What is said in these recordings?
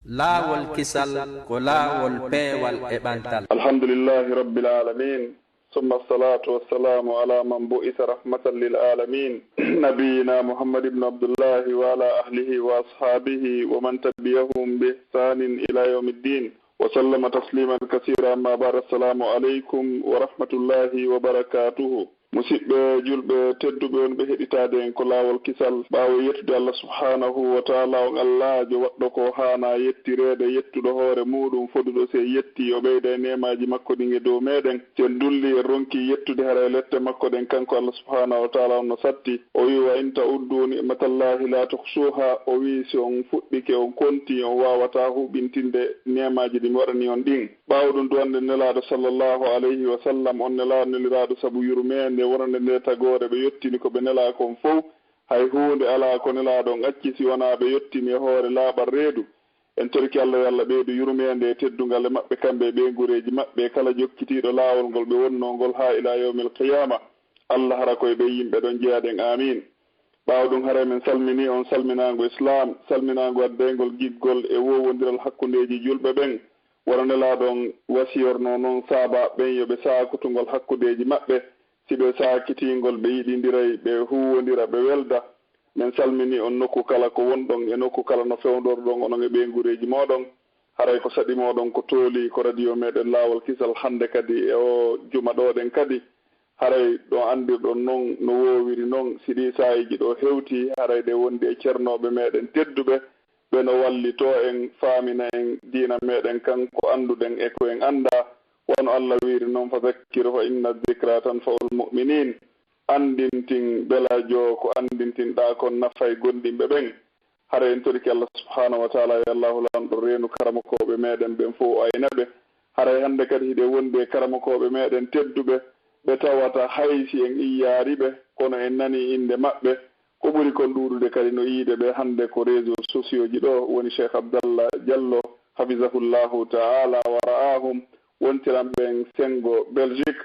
laawol kisal ko laawol peewal e ɓantal. alhamdulillahi rabbil alamin summa salatu wassalamu ala man bu'itha rahmatan lil alamin nabiyina muhammad ibn abdullahi wa ala ahlihi wa ashabihi wa man tabi'ahum bi ihsanin ila yawmiddin wa sallama tasliman kaseera. amma ba'd. assalamu alaykum wa rahmatullahi wa barakatuhu. musidɓe julɓe tedduɓe wonɓe heɗitade en ko laawol kisal ɓaawo yettude allah subhanahu wa taala on allajo waɗɗo ko haana yettirede yettuɗo hoore muɗum foduɗo se yetti o ɓeyda e nemaji makko ɗin e dow meɗen sen dulli e ronki yettude hara e lette makko ɗen kanko allah subhanahu wa taala on no satti o wi wa in ta'uddu ni'matallahi la tuhsuha. o wi si on fuɗɗike on konti on wawata huɓintinde nemaji ɗi mi waɗani on ɗin. ɓawɗum duwande nelaɗo sallllahu alayhi wa sallam on nelaɗo neliraɗo saabu yurmede wonande nde tagore ɓe yettini ko ɓe nela kon fof hay hunde ala ko nelaɗon acci si wona ɓe yettini e hoore laaɓal reedu. en torki allah yo allah ɓeydu yurmede e teddungal e maɓɓe kamɓe e ɓeygureji maɓɓe kala jokkitiɗo laawol ngol ɓe wonnongol ha ila yawmil qiyama. allah hara koye ɓe yimɓe ɗon jeeyaɗen amin. ɓawɗum hara men salmini on salminago islam, salminago addengol giggol e wowodiral hakkudeji julɓe ɓen. wona nelaɗon wasiyorno noon saaba ɓen yoɓe sakutugol hakkudeji maɓɓe si ɓe sakitingol ɓe yiɗidiray ɓe huwodira ɓe welda. min salmini on nokku kala ko wonɗon e nokku kala no fewdorɗon onon e ɓeygureji moɗon. haray ko saɗi moɗon ko tooli ko radio meɗen laawol kisal hande kadi e o juma ɗoɗen kadi haray ɗo andirɗon noon no wowiri noon siɗi sayiji ɗo hewti haray ɗe wondi e ceernoɓe meɗen tedduɓe ɓe no wallito en faamina en diina meɗen kanko anduɗen e ko en anda. wono allah wiiri noon fa zakkir fa inna zicra tanfa'ul mu'minin. andintin belajo ko andintinɗa kon nafay gondimɓe ɓen. hara en toriki allah subhanahu wa taala e allahu lanɗo reenu karamakoɓe meɗen ɓen fof o aynaɓe. haray hande kadi hiɗe wondi e karamakoɓe meɗen tedduɓe ɓe tawata haysi en iyaariɓe kono en nani inde maɓɓe. ko ɓuri kon ɗuɗude kadi no yiide ɓe hande ko réseau sociaux ji ɗo woni cheikh abdallah diallo hafisahullahu taala wa ra'ahum wontiran ɓen sengo belgique.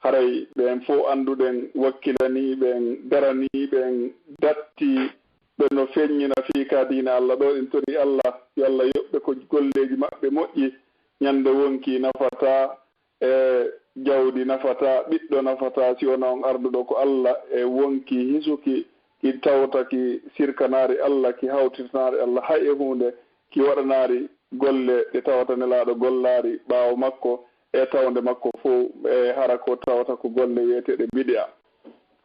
haray ɓen fof annduɗen wakkilaniɓen daraniɓen datti ɓe no feññina fii ka diina allah ɗo. en tori allah yo allah yoɓɓe ko golleji maɓɓe moƴƴi. ñande wonki nafata e jawdi nafata ɓiɗɗo nafata si wona on arduɗo ko allah e wonki hisuki ki tawta ki sirkanari allah ki hawtirtanari allah hay e hunde ki waɗanari golle ɗe tawata nelaɗo gollari ɓaawo makko e tawde makko fof e hara ko tawata ko golle wiyeteɗe biɗa.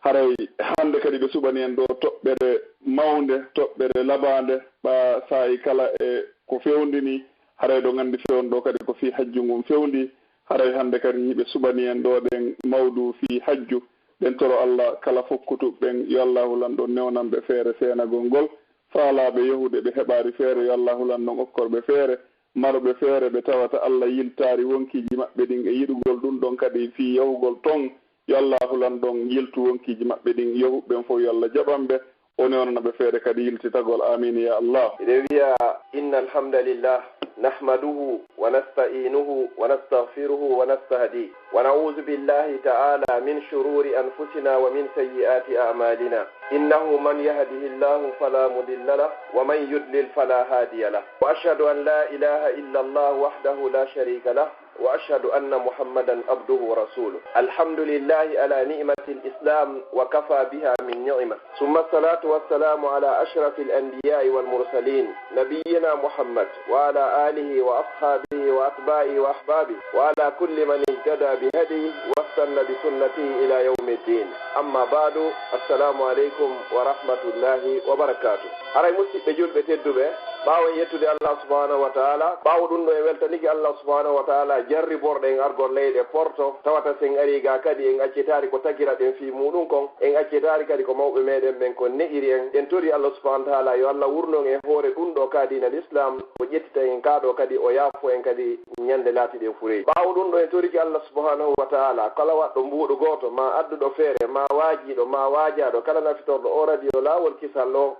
haray hande kadi ɓe suɓani en ɗo toɓɓere mawde toɓɓere labade ɓa sayi kala e ko fewndini. haray ɗo gandi fewnɗo kadi ko fi hajju ngum fewndi. haray hande kadi hiɓe suɓani en ɗo ɗen mawdu fi hajju. ɗen toro allah kala fokkutuɓen yo allahu lan ɗon newnanɓe feere seenagol ngol. faalaɓe yahude ɓe heɓari feere yo allahu lan ɗon okkorɓe feere. maroɓe feere ɓe tawata allah yiltari wonkiji maɓɓe ɗin e yiɗugol ɗum ɗon kadi fi yahugol ton yo allahu lan ɗon yiltu wonkiji maɓɓe ɗin yahuɓɓen fof yo allah jaɓanɓe o newnanaɓe feere kadi yiltitagol. amin ya allah. ɓe wiya inna alhamdulillah نحمده ونستعينه ونستغفره ونستهديه ونعوذ بالله تعالى من شرور أنفسنا ومن سيئات أعمالنا إنه من يهده الله فلا مضل له ومن يضلل فلا هادي له وأشهد أن لا إله إلا الله وحده لا شريك له وأشهد أن محمدا عبده ورسوله. الحمد لله على نعمة الإسلام وكفى بها من نعمة. ثم الصلاة والسلام على أشرف الأنبياء والمرسلين نبينا محمد وعلى آله وأصحابه وأتباعه وأحبابه وعلى كل من اهتدى بهديه واستنى بسنته إلى يوم الدين. أما بعد السلام عليكم ورحمة الله وبركاته. haray musidɓe julɓe tedduɓe ɓaawo yettude allah subhanahu wa taala ɓaawo ɗum ɗo e weltaniki allah subhanahu wa taala jarri borɗen argol leyɗe porto tawata sen ari ga kadi en accitari ko tagira ɗen fi muɗum kon en accitari kadi ko mawɓe meɗen ɓen ko ne'iri en en tori allah subhanahu wa taala yo allah wurnon e hoore ɗum ɗo ka dina l'islam o ƴettita en kaɗo kadi o yaafo en kadi ñande laatiɗe fureji. ɓaawo ɗum ɗo en toriki allah subhanahu wa taala kala waɗɗo mbuuɗo goto ma adduɗo feere ma waajiɗo ma waajaɗo kala nafitorɗo o radio laawol kisal o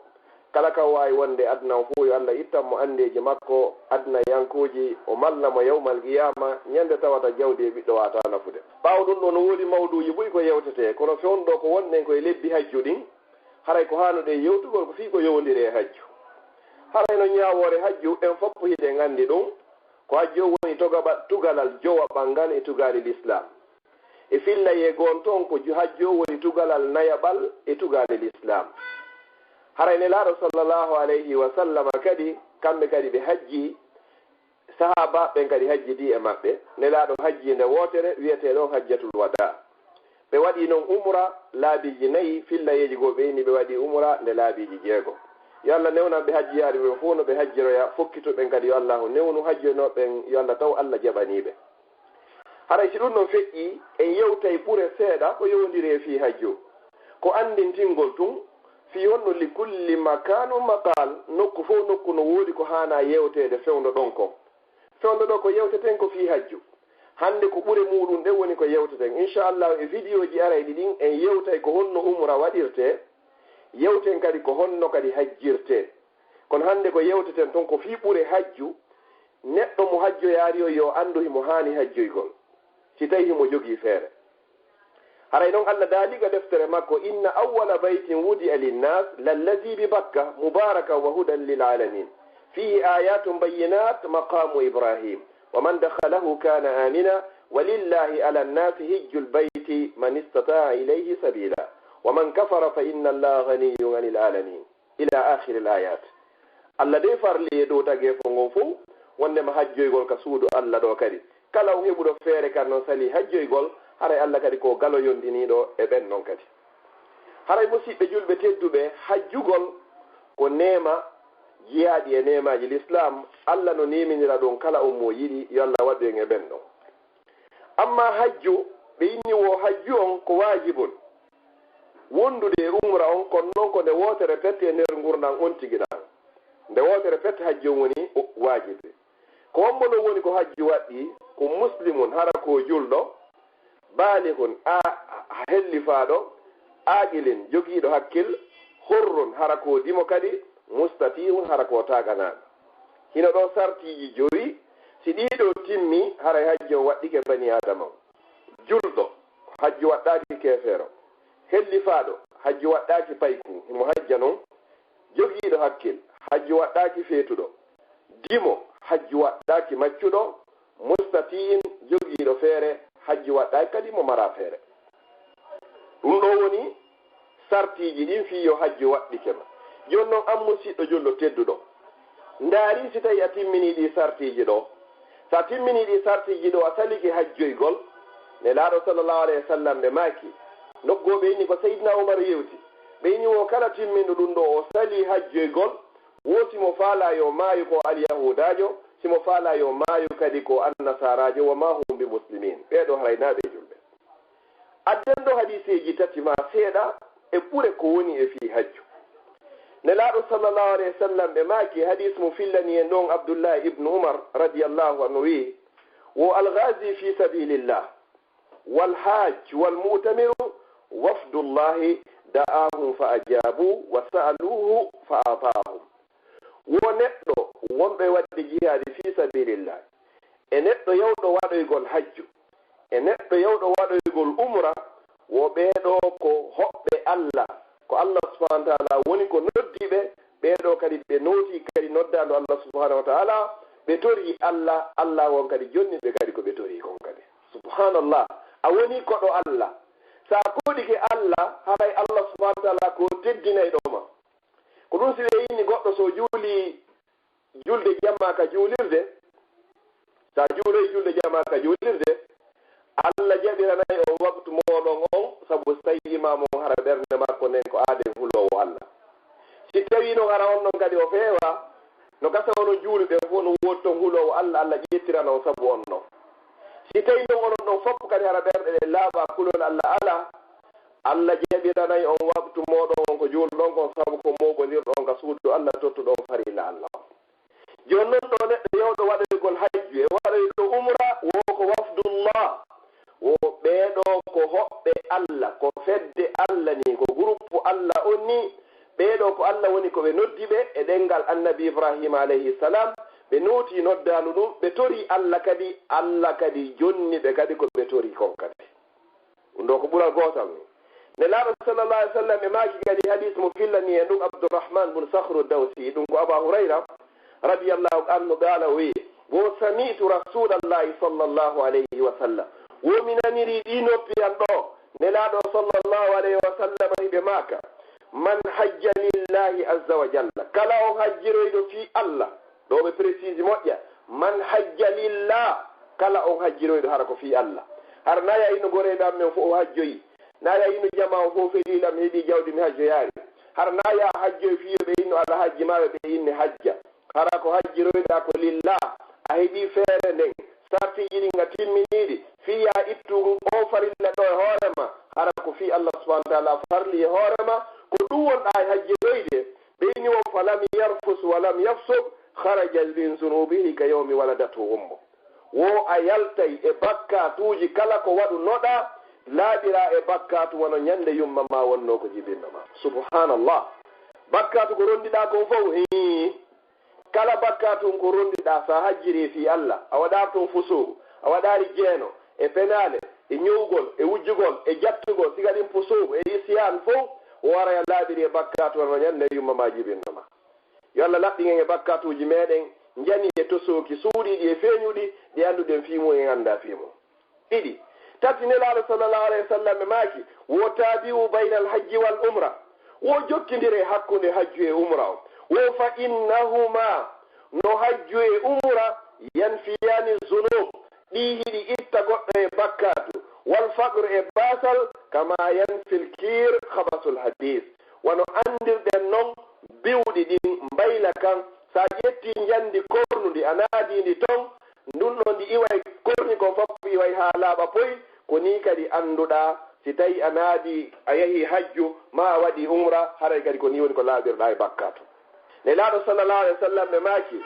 kala ka wawi wonde adna fu yo allah ittanmo andeji makko adna yankuji o mallamo yawmal qiyama ñande tawata jawdi e ɓiɗɗo wata nafude. ɓaawo ɗum ɗo no woodi mawduji ɓuuri ko yewtete kono fewnɗo ko wonɗen koye lebbi hajju ɗin haray ko hanuɗe yewtugol ko fii ko yowdiri e hajju. haray no ñaawore hajju en foppo hiɗen en andi ɗum ko hajjo woni tugalal jowa ɓangal e tugali l'islam e filla yegon toon ko hajjo woni tugalal nayaɓal e tugali l'islam haray nelaaɗo sallllahu alayhi wa sallam kadi kamɓe kadi ɓe hajji sahaba ɓen kadi hajjidi e maɓɓe nelaaɗo hajji nde wootere wiyeteɗo hajjatul wada ɓe waɗi noon umra laabiji 4 fillayeji goo ɓeyni ɓe waɗi umra nde laabiji 6 yo allah newnan ɓe hajjiyaade ɓen fof no ɓe hajjiroya fokkito ɓen kadi yo allahu newnu hajjoyno ɓen yo allah taw allah jaɓaniɓe haray si ɗum noon feƴƴi en yewtay ɓure seeɗa ko yowndiri e fii hajjo ko andintingol tun fi honno li kulli makanu maqal nokku fof nokku no woodi ko haana yewtede fewndo ɗon kon fewndo ɗo ko yewteten ko fii hajju hande ko ɓure muɗum ɗen woni ko yewteten inchallah e vidéo ji arayɗi ɗin en yewtay ko honno umra waɗirte yewten kadi ko honno kadi hajjirte kono hande ko yewteten toon ko fii ɓure hajju neɗɗo mo hajjoyaari o yo anndu himo haani hajjoygol si tawi himo jogii feere haray noon allah daaliga deftere makko inna awwala baytin wudi'a linnas lallazi bi bakka mubaraka wa hudan lil alamin fihi ayatun bayyinat maqamu ibrahim wa man dakhalahu kana amina walillahi ala nnasi hijjul bayti man istata'a ilayhi sabila wa man kafara fa inna allaha ghaniyyun 'anil alamin ila akhir al ayat allah de farli do tage fo ngon fu wonde ma hajjoygol ka suudu allah do kadi kala o heɓuɗo feere kan noon sali hajjoygol haray allah kadi ko galo yondiniɗo e ɓen noon kadi haray musidɓe julɓe tedduɓe hajjugol ko nema jiyaɗi e nemaji l'islam allah no neminira ɗum kala on mo yiɗi yo allah waɗu en e ɓen ɗon amma hajju ɓe inni wo hajju on ko wajibun wondude umra on kono noon ko nde wotere pette e nder gurdam on tiguiɗan nde wotere pette hajju on woni wajibe ko wambono woni ko hajju waɗɗi ko muslimun hara ko julɗo balihun a hellifaɗo aqilin jogiiɗo hakkil hurrun hara ko dimo kadi mustatihun hara ko taganaɗo hino ɗo sartiji 5 si ɗiɗo timmi haray hajji o waɗɗike bani adama julɗo hajji waɗɗaki kefeero hellifaɗo hajji waɗɗaki payku himo hajja noon jogiiɗo hakkil hajji waɗɗaki feetuɗo dimo hajji waɗɗaki maccuɗo mustatiin jogiiɗo feere hajji waɗɗaki kadi mo mara feere ɗum ɗo woni sartiji ɗin fi yo hajji waɗɗike ma joni noon an musidɗo julɗo tedduɗo ndaari si tawi a timmini ɗi sartiji ɗo sa timmini ɗi sartiji ɗo a saliki hajjoygol ne laaɗo sallllahu alayhi wa sallam ɓe maaki nokgoɓe inni ko seydina oumar yewti ɓe inni wo kala timminɗo ɗum ɗo o sali hajjoygol wosimo faala yo maayu ko alyahudajo simo faala yo maayu kadi ko annasarajo wa ma hum bi muslimin ɓeɗo haraynaɓe julɓe adden ɗo hadiseji tati ma seeɗa e ɓure ko woni e fii hajju ne laaɗo sallllahu alayhi wa sallam ɓe maaki hadis mo fillani en ɗon abdoullahi ibnu oumar radiallahu anhu wi wo alghazi fi sabilillah walhaj walmutamiru wafdullahi da'ahum fa ajabu wa sa'aluhu fa atahum wo neɗɗo wonɓe wadde jihaade fi sabilillah e neɗɗo yawɗo waɗoygol hajju e neɗɗo yawɗo waɗoygol umra wo ɓeeɗo ko hoɓɓe allah ko allah subahanahu wa taala woni ko noddiɓe ɓeeɗo kadi ɓe nooti kadi noddando allah subahanahu wa taala ɓe tori allah allah won kadi jonniɓe kadi ko ɓe tori kon kadi subhanallah a woni koɗo allah sa koɗike allah haray allah subahanahu wa taala ko teddinayɗoma ko ɗum si weyini goɗɗo so juuli julde jamma ka juulirde sa juuloy julde jamma ka juulirde allah jaɓiranayi o waktu moɗon on sabu so tawi imamo hara ɓernde makko nden ko aade hulowo allah si tawi no hara on noon kadi o feewa no gasa onon juuluɓe fof no woodi toon hulowo allah allah ƴettirana o sabu on noon si tawi noon onon ɗon fof kadi hara ɓerɗe ɗe laaɓa kulol allah ala allah jaɓiranayi on waktu moɗon on ko juulɗon kon sabu ko moɓodirɗon ka suudu allah tottuɗon farilla allah joni noon ɗo neɗɗo yewɗo waɗoygol hajju e waɗoyɗo umra wo ko wafdullah wo ɓeeɗo ko hoɓɓe allah ko fedde allah ni ko groupe allah on ni ɓeeɗo ko allah woni ko ɓe noddi ɓe e ɗengal annabi ibrahima alayhi salam ɓe nooti noddalu ɗum ɓe tori allah kadi jonni ɓe kadi ko ɓe tori kon kadi ɗum ɗo ko ɓural gotal ni ne laaɗo sallallah alih w sallam ɓe maaki kadi hadis mo fillani e ɗum abdourahman bun sahru dawsi ɗum ko aba hurayra radiyallahu anhu qala wi wo sami'tu rasulallahi sallallahu alayhi wa sallam wo minaniri ɗi noppi an ɗo nelaɗo sallallahu alayhi wa sallam hiɓe maka man hajja lillahi azza wa jalla kala o hajjiroyɗo fi allah ɗo ɓe précise moƴƴa man hajja lillah kala on hajjiroyɗo hara ko fi allah har naya ino goreɗam men fo o hajjoyi naya ino jama o fof feɗiɗam heeɗi jawdi mi hajjoyaari har naya hajjoy fiyo ɓe inno ala hajji maɓe ɓe inne hajja hara ko hajjiroyɗa ko lillah a heeɗi feere nden sartiji ɗi nga timminiɗi fiya ittu o farilla ɗo e hoorema hara ko fi allah subahana wa taala farli e hoorema ko ɗum wonɗa e hajjiroyde ɓeyni o falam yarfus walam yafsuk haraja min zunubihi ka yawmi waladatu ummo wo a yaltay e bakkatuji kala ko waɗu noɗa laaɓira e bakkatu wono ñande yumma ma wonno ko jibinnoma subhanallah bakkatu ko rondiɗa kon fof kala bakkatu ko rondiɗa sa hajjiri fi allah a waɗa toon fusugu a waɗari jeeno e penale e ñowgol e wujjugol e jattugol siga ɗin fusugu e isiyan fof wara laaɓiri e bakkatu wono ñande yumma ma jibinnoma yo allah laɓɓingen e bakkatuji meɗen jani e tosoki suuɗiɗi e feeñuɗi ɗi annduɗen fiimu en annda fiimu ɗiɗi tati nelaɗo sallallahu alayhi wa sallam e maaki wo taabiu bayna al hajji wal umra wo jokkidire hakkunde hajju e umra o wo fa innahuma no hajju e umra yanfiyani zunub ɗi hiɗi itta goɗɗo e bakkatu wal faqre e basal kama yanfil kir habasul hadis wono andirɗen noon biwɗi ɗin mbayla kan sa ƴetti jandi kornundi a naadindi ton ndun ɗo ndi iway korni kon fof iway ha laaɓa poy ko ni kadi annduɗa si tawi a naadi a yahi hajju ma a waɗi umra haray kadi ko ni woni ko laaɓirɗa e bakkatu nelaɗo sallallahu alayhi wa sallam ɓe maaki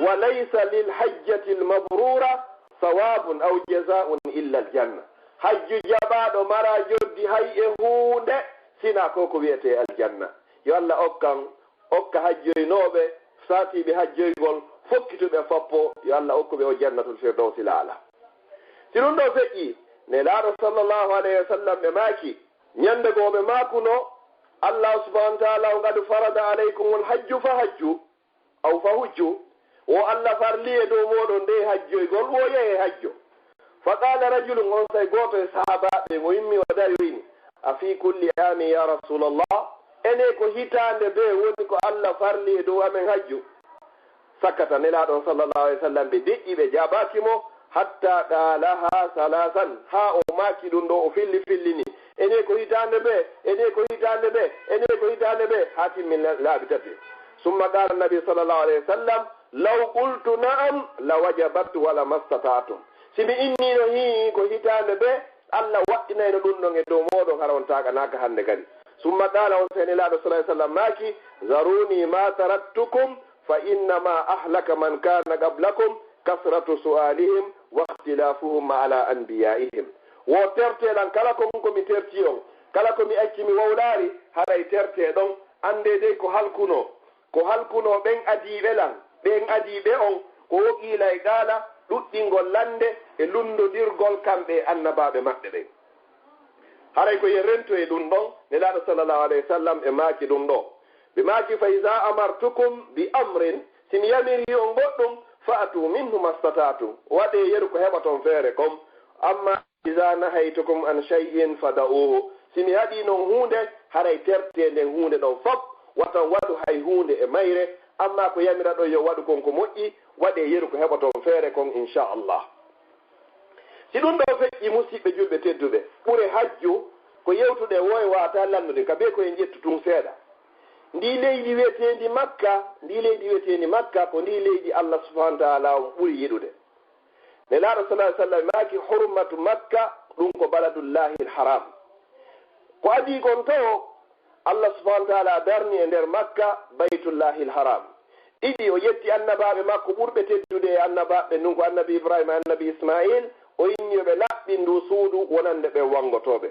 wa laysa lil hajjati l mabrura sawabun aw jazaun illa al janna hajju jaɓaɗo mara joddi hay e hunde sina ko ko wiyete aljanna yo allah okka hajjoynoɓe saatiɓe hajjoygol fokkituɓe foppo yo allah okkuɓe o jannatul firdawsi laala si ɗum ɗo feƴƴi nelaɗo sallllahu alayhi wa sallam ɓe maaki ñande goo ɓe maakuno allah subahana wa taala o ngadu farada aleykum ol hajju fa hajju aw fa hujju o allah farli e dow moɗon nde hajjoygol o yehe hajjo fa qala rajulum on say goto e sahabaɓe mo yimmi o dari wini a fi kulli ami ya rasulallah ene ko hitande be woni ko allah farli e dow amen hajju sakkata nelaɗon sallllahu alih w sallam ɓe deƴƴi ɓe jaɓakimo hatta qalaha salasan ha o maki ɗum ɗo o fillini ene ko hitande ɓe ene ko hitande ɓe ene ko hitande ɓe ha timmin laaɓi tati summa qala nabi sallllahu alayhi wa sallam law qultu na'am la wajabat wala mastatatum simi innino hi ko hitande ɓe allah waɗɗinayno ɗum ɗon e dow moɗon hara on taganaka hande kadi summa qala on senilaɗo sa sallam maki zaruni ma taraktukum fa innama ahlaka man kana qablakum kasratu su'alihim wa ikhtilafuhum ala anbiya'ihim wo terteɗan kala komi terti on kala komi accimi wawɗari haray terte ɗon ande dey ko halkuno ɓen adiɓe lan ɓen adiɓe on ko woqila e qaala ɗuɗɗingol lande e lundodirgol kamɓe annabaɓe maɓɓe ɓen haray ko yen rento e ɗum ɗon nelaɗo sallllahu alayhi wa sallam e maaki ɗum ɗo ɓe maaki fa iza amartukum bi amrin sin yamiri on goɗɗum fa'atu minhu mastatatum waɗe yeru ko heɓa toon feere kom amma iza nahaytukum an shay'in fada'uhu simi haɗi noon hunde haray terte nden hunde ɗon fop watan waɗu hay hunde e mayre amma ko yamira ɗo yo waɗu kon ko moƴƴi waɗe yeru ko heɓa toon feere kon inchallah si ɗum ɗo feƴƴi musidɓe julɓe tedduɓe ɓure hajju ko yewtuɗe woye wata lannude ka be koye jettu tun seeɗa ndi leydi wiyetendi makka ko ndi leydi allah subahana wa taala on ɓuri yiɗude nelaɗo sallah sallam maki hurmatu makka ɗum ko baladullahi lharam ko adi kon to allah subahana wa taala darni e nder makka baytullahi lharam ɗiɗi o yetti annabaɓe makko ɓurɓe teddude e annabaɓe ɗum ko annabi ibrahima annabi ismail o inni yoɓe laɓɓi ndu suudu wonande ɓe wangotoɓe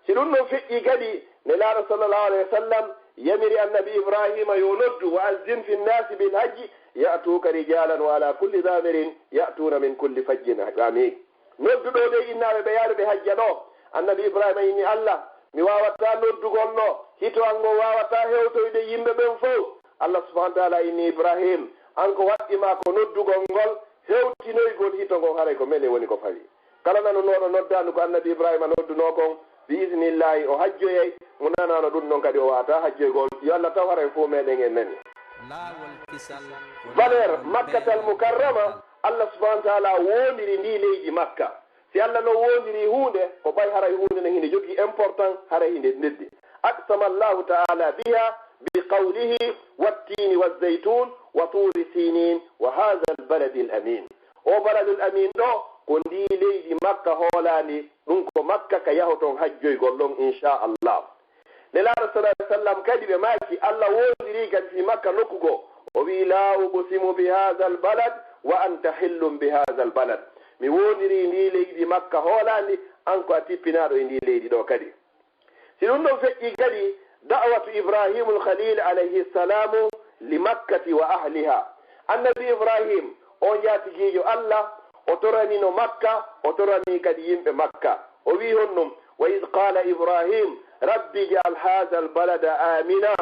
si ɗum ɗon feƴƴi kadi nelaɗo sallllahu alayhi wa sallam yamiri annabi ibrahima yo noddu wa azzin fi nnasi bilhajji ya'tuka rijalan wa ala kulli damirin ya'tuna min kulli fajjin amik nodduɗo de innaɓe ɓe yaaruɓe hajja ɗo annabi ibrahima inni allah mi wawata noddugol no hito an ngo wawata hewtoyde yimɓe ɓen fof allah subahana wa taala inni ibrahim an ko waɗɗima ko noddugol ngol hewtinoygol hito ngon haray ko mene woni ko fawi kala nanonoɗo noddandu ko annabi ibrahima nodduno kon bi isnillahi o hajjoyey mo nanano ɗum noon kadi o wata hajjoygol yo allah taw haray fo meɗen en nani valeur makkatal mukarrama allah subahana wa taala wondiri ndi leydi makka si allah no wondiri hunde ko ɓay haray hunde no hinde jogui important haray hinde neddi aqsama allahu taala biha biqawlihi wattini wazaytun wa turi sinin wa hadha albaladi alamin o baladu alamin ɗo ko ndi leydi makka hoolandi ɗum ko makka ka yahoton hajjoygol ɗon inchallah nelaɗo sallallahu sallam kadi ɓe maki allah wondiri kadi fi makka nokkugo o wi la uqsimu bi hadha albalad wa anta hillum bi hadha albalad mi wondiri ndi leydi makka hoolandi an ko a tippinaɗo e ndi leydi ɗo kadi si ɗum ɗon feƴƴi kadi da'watu ibrahimu alkhalil alayhi ssalamu li makkati wa ahliha annabi ibrahim o jatigijo allah o toranino makka o torani kadi yimɓe makka o wi honnum wa id qala ibrahim rabbi ja'al hadha albalada amina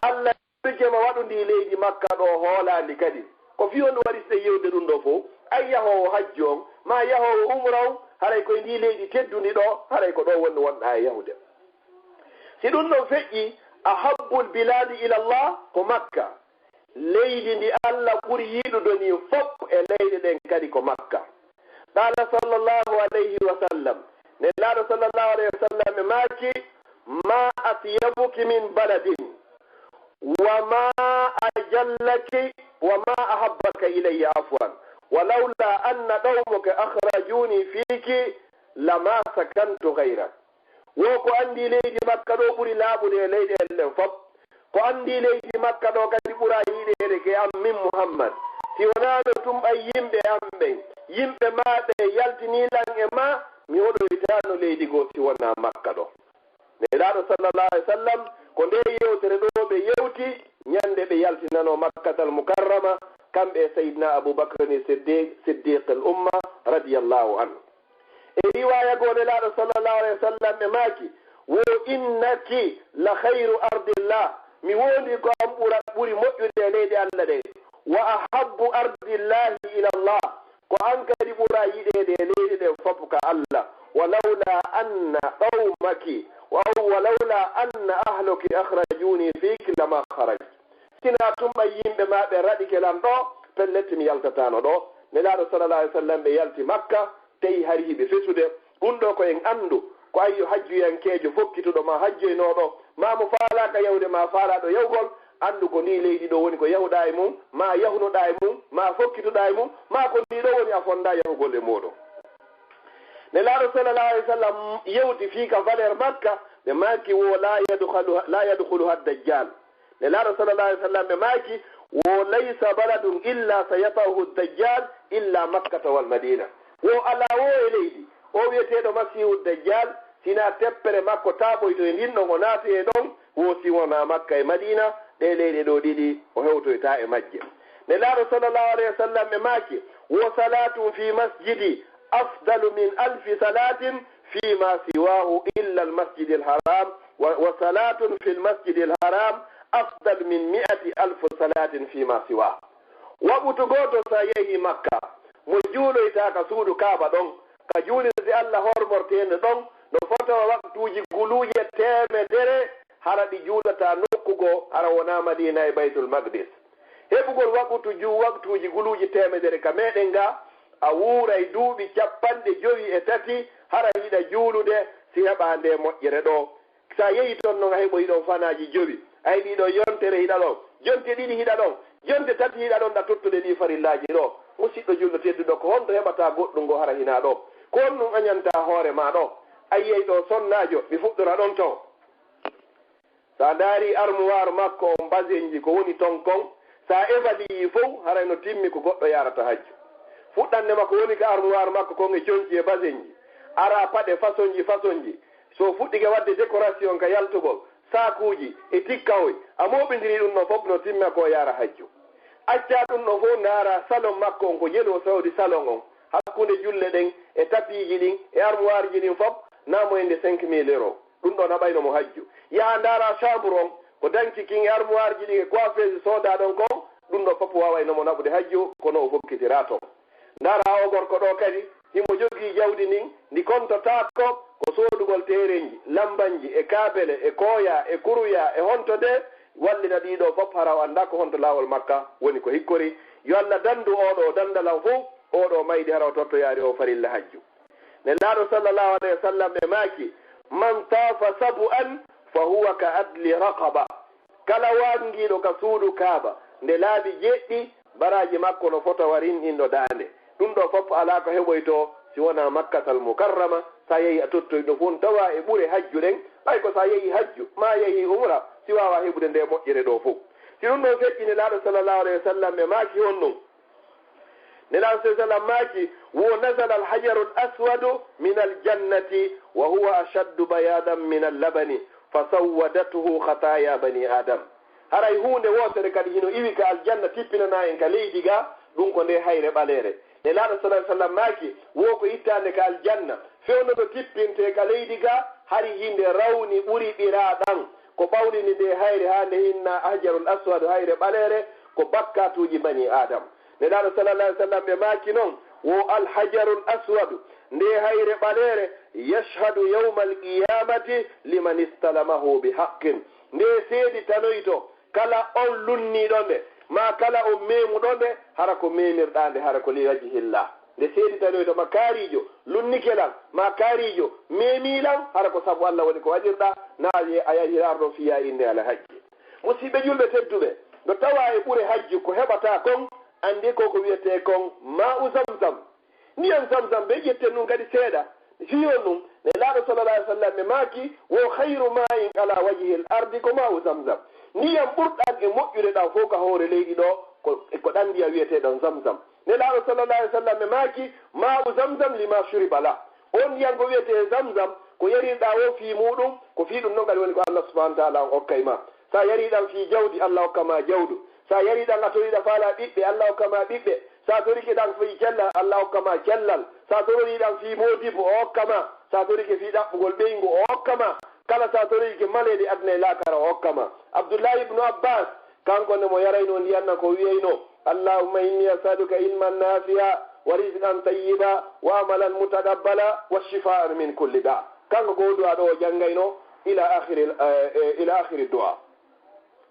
allah jema waɗu ndi leydi makka ɗo hoolandi kadi ko fi on waɗi so yewde ɗum ɗo fof ay yahowo hajju on ma yahowo umra on haray koye ndi leydi teddundi ɗo haray ko ɗo wonno wonɗa e yahude si ɗum ɗon feƴƴi ahabbul biladi ila llah ko makka leydi ndi allah ɓuri yiɗudo ni fof e leyɗe ɗen kadi ko makka qala sallllahu alayhi wa sallam nelaɗo sallllahu alayhi wa sallam e maaki ma atyabuki min baladin wa ma ajallaki wa ma ahabbaka ilayya afwan walawla anna qawmuka akhrajuni fiki lama sakantu gayrak wo ko andi leydi makka ɗo ɓuri laaɓude e leyɗe ellen fof ko andi leydi makka ɗo kadi ɓura yiɗede ke am min muhammad si wonano tum ɓay yimɓe am ɓen yimɓe maɓe yaltinilan e ma mi hoɗoytano leydi goo si wona makka ɗo neɗaɗo sallallah alih w sallam ko nde yewtere ɗo ɓe yewti ñande ɓe yaltinano makkatal mukarrama kamɓe sayidna aboubacrni siddiq al umma radiallahu anhu e riwaya goo nelaɗo sallllahu alayhi wa sallam ɓe maaki wo innaki la hayru ardillah mi wondi ko am ɓuri moƴƴude e leydi allah ɗe wa ahabbu ardillahi ila llah ko an kadi ɓura yiɗede e leydi ɗen fof ka allah walawla anna qawmaki walawla anna ahluki akhrajuni fiki lama kharaj sina tumɓa yimɓe ma ɓe raɗike lam ɗo pelletti mi yaltatano ɗo nelaɗo sallallah alih w sallam ɓe yalti makka tawi hari hiɓe fesude ɗum ɗo ko en andu ko ayyo hajjuyankejo fokkituɗo ma hajjoynoɗo ma mo faalaka yawde ma faalaɗo yawgol andu ko ni leydi ɗo woni ko yahuɗa e mum ma yahunoɗa e mum ma fokkituɗa e mum ma ko ndi ɗo woni a fonda yahugol e muɗum nelaɗo sallallah alih w sallam yewti fiika valeur makka ɓe maki wo la yadkhuluha dajjal nelaɗo sallallah alih w sallam ɓe maki wo laysa baladun illa sayatahu dajjal illa makkata wal madina wo ala wo e leydi o wiyeteɗo masihu dajjal sina teppere makko taɓoyto e ndin ɗon o naati e ɗon wo si wona makka e madina ɗe leyɗe ɗo ɗiɗi o hewtoyta e majje nelaɗo sallllahu alayhi wa sallam ɓe maaki wo salatum fi masjidi afdalu min alfi salatin fima siwahu illa almasjidi alharam wa salatun fi lmasjidi alharam afdal min 100,000 salatin fima siwahu waɓutu goto sa yehi makka mo juuloyta ka suudu kaaba ɗon ka juulirde allah hormortende ɗon no fotawa waktuji guluje temedere hara ɗi juulata nokkugo hara wona madina e baytul maqdis heɓugol waktuji guluji temedere ka meɗen ga a wuuray duuɓi 53 hara yiɗa juulude si heɓa nde moƴƴere ɗo sa yehi toon noon a heɓoyi ɗon fanaji jowi ay ɗiɗo yontere hiɗa ɗon jonte ɗiɗi hiɗa ɗon jonte tati hiɗa ɗon ɗa tottude ɗi farillaji ɗo musidɗo julɗo tedduɗo ko honto heɓata goɗɗum ngo hara hina ɗo ko on ɗum añanta hoore ma ɗo ayyey ɗo sonnajo mi fuɗɗora ɗon ton sa daari armoire makko o basenji ko woni ton kon sa évalue fof haray no timmi ko goɗɗo yarata hajju fuɗɗannema ko woni ko armoire makko kon e conci e basenji ara paɗe façon ji so fuɗɗike wadde décoration ka yaltugol sakuji e tikkawoy a moɓidiri ɗum no fof no timma ko yara hajju acca ɗum no fof naara salon makko on ko yelo sawdi salon on hakkunde julle ɗen e tapiji ɗin e armoire ji ɗin fof namoyende 5 000 euros ɗum ɗon haɓayno mo hajju yaha ndaara chambre on ko danki kin e armoire ji ɗin e coiffeuse soda ɗon kon ɗum ɗo fof wawaynomo naɓude hajju kono o hokkitira to. Ndara o gorko ɗo kadi himo jogii jawdi nin ndi kontotako ko soodugol terenji lambanji e kaabele e kooya e kuruya e honto de wallina ɗiɗo fof hara o annda ko honto laawol makka woni ko hikkori yo Allah dandu oɗo dandalan fof oɗo maydi hara o tottoyaari o farilla hajju. Nellaaɗo sallallahu alayhi wa sallam e maaki man taafa sabu'an fa huwa ka adli raqaba, kala wangiiɗo ka suudu kaaba nde laabi jeɗɗi baraji makko no fota warin inɗo daande. ɗum ɗo fof alaa ko heɓoyto si wona makkatal mukarrama. sa yehi a tottoyɗo fof tawa e ɓure hajju ɗen ɓay ko sa yehi hajju ma yehi umra si wawa heɓude nde moƴƴere ɗo fof. si ɗum ɗon feƴƴi nelaaɗo sallallahu alayhi wa sallam e maaki hon ɗum nelaaɗo sa sallam maaki wo nasala alhajaru l aswadu min aljannati wa huwa ashaddu bayadan min allabani fa sawwadatuhu khataya bani adam. haray hunde wotere kadi hino iwi ka aljanna tippinana en ka leydi ga ɗum ko nde hayre ɓaleere. nelaaɗo sallallahu alayhi wa sallam maaki wo ko ittande ka aljanna fewno ɗo tippinte ka leydi ga hari hinde rawni ɓuri ɓiraaɗan ko ɓawlini nde hayre ha nde hinna hajarul aswad hayre ɓaleere ko bakkatuji bani adam. nelaaɗo sallallahu alayhi wa sallam ɓe maaki noon wo alhajarul aswadu nde hayre ɓaleere yashhadu yawma alqiyamati liman istalamahu bi haqqin, nde seedi tanoyto kala on lunniɗo nde ma kala o memuɗo nde hara ko memirɗa nde hara ko li wajhillah. nde seedi tanoyto ma kaarijo lunnikelan ma kaarijo memilan hara ko sabu Allah woni ko waɗirɗa na a yahirarɗo fiya inde ala hajji. musidɓe julɓe tedduɓe no tawa e ɓure hajji ko heɓata kon andi ko wiyete kon ma u zamzam. ndiyam zamzam ɓe ƴetten ɗum kadi seeɗa fiyon ɗum nelaaɗo sallallahu alayhi wa sallam e maaki wo hayru ma'in ala wajhi l ardi ko ma u zamzam. ndiyam ɓurɗan e moƴƴude ɗan fof ka hoore leydi ɗo ko ɗan ndiyam wiyeteɗon zamzam. nelaaɗo sallallahu alayhi wa sallam e maaki ma u zamzam lima shuriba la, on ndiyam ko wiyete zamzam ko yarirɗa o fii muɗum ko fii ɗum noon kadi woni ko Allah subhanahu wa taala on hokkay ma. sa yariɗan fii jawdi Allah hokkama jawdu, sa yariɗan a toriɗa faala ɓiɓɓe Allah hokkama ɓiɓɓe, sa torike ɗan fii cellal Allah hokkama cellal, sa toriɗan fii modibo o hokkama, sa torike fii ɗaɓɓugol ɓeygu o hokkama, kala sa torike maleɗe aduna e lakara o hokkama. Abdoullahi ibnu Abbas kanko nde mo yarayno ndiyanna ko wiyeyno allahumma inni asaluka ilman nafi'a wa rizqan tayyiba wa amalan mutaqabbala wa shifaan min kulli da. kanko ko du'a ɗo o janngayno ila akhiri du'a.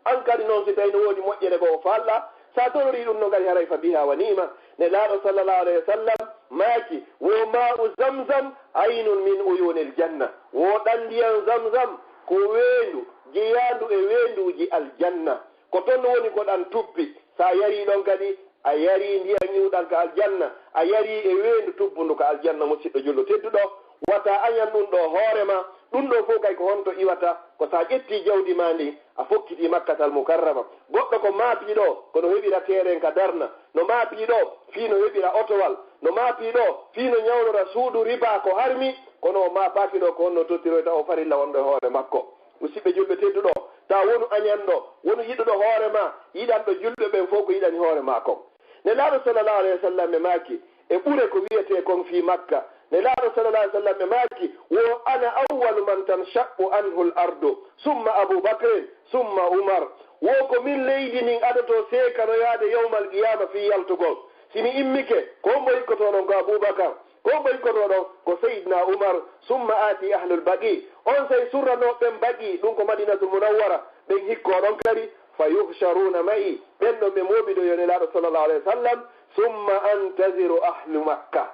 an kadi noon si tawi no woodi moƴƴere ko o falla sa torori ɗum no kadi haray fa biha wa nima. nelaaɗo sallallahu alayhi wa sallam maaki wo ma'u zamzam aynun min uyunil janna, wo ɗan ndiyam zamzam ko weendu jeyandu e weenduji aljanna, ko toon no woni ko ɗan tubbi. sa yari ɗon kadi a yari ndiyam ñiwɗan ka aljanna, a yari e weendu tubbundu ka aljanna. musidɗo julɗo tedduɗo wata añan ɗum ɗo hoorema ɗum ɗo fof kay ko honto iwata ko sa ƴetti jawdi ma ndi a fokkiti makkatal mukarrama. goɗɗo ko maapiɗo kono heɓira terrain ka darna, no maapiɗo fii no heɓira otowal, no maapiɗo fii no ñawnora suudu riba ko harmi, kono o maapakiɗo ko honno tottiroyta o farilla wonɗo e hoore makko. musidɓe julɓe tedduɗo ta wonu añanɗo wonu yiɗuɗo hoore ma yiɗanɗo julɓe ɓen fof ko yiɗani hoore ma kon. nelaaɗo sallallahu alayhi wa sallam e maaki e ɓure ko wiyete kon fii makka. nelaaɗo sallallahu alayhi wa sallam e maaki wo ana awwalu man tanshaqqu anhu l ardu summa aboubacrin summa oumar, wo ko min leydi nin adoto seekanoyaade yawmal qiyama fii yaltugol. simi immike ko mbo hikkoto ɗon ko aboubacar, ko mbo hikkoto ɗon ko seydna oumar, summa aati ahlul baqi, on say surranoɓen baqi ɗum ko madinatul munawwara ɓen hikko ɗon kadi fa yuhsharuna ma'i ɓen ɗon ɓe moɓiɗo yo nelaaɗo sallallahu alayhi wa sallam, summa antaziru ahlu makka,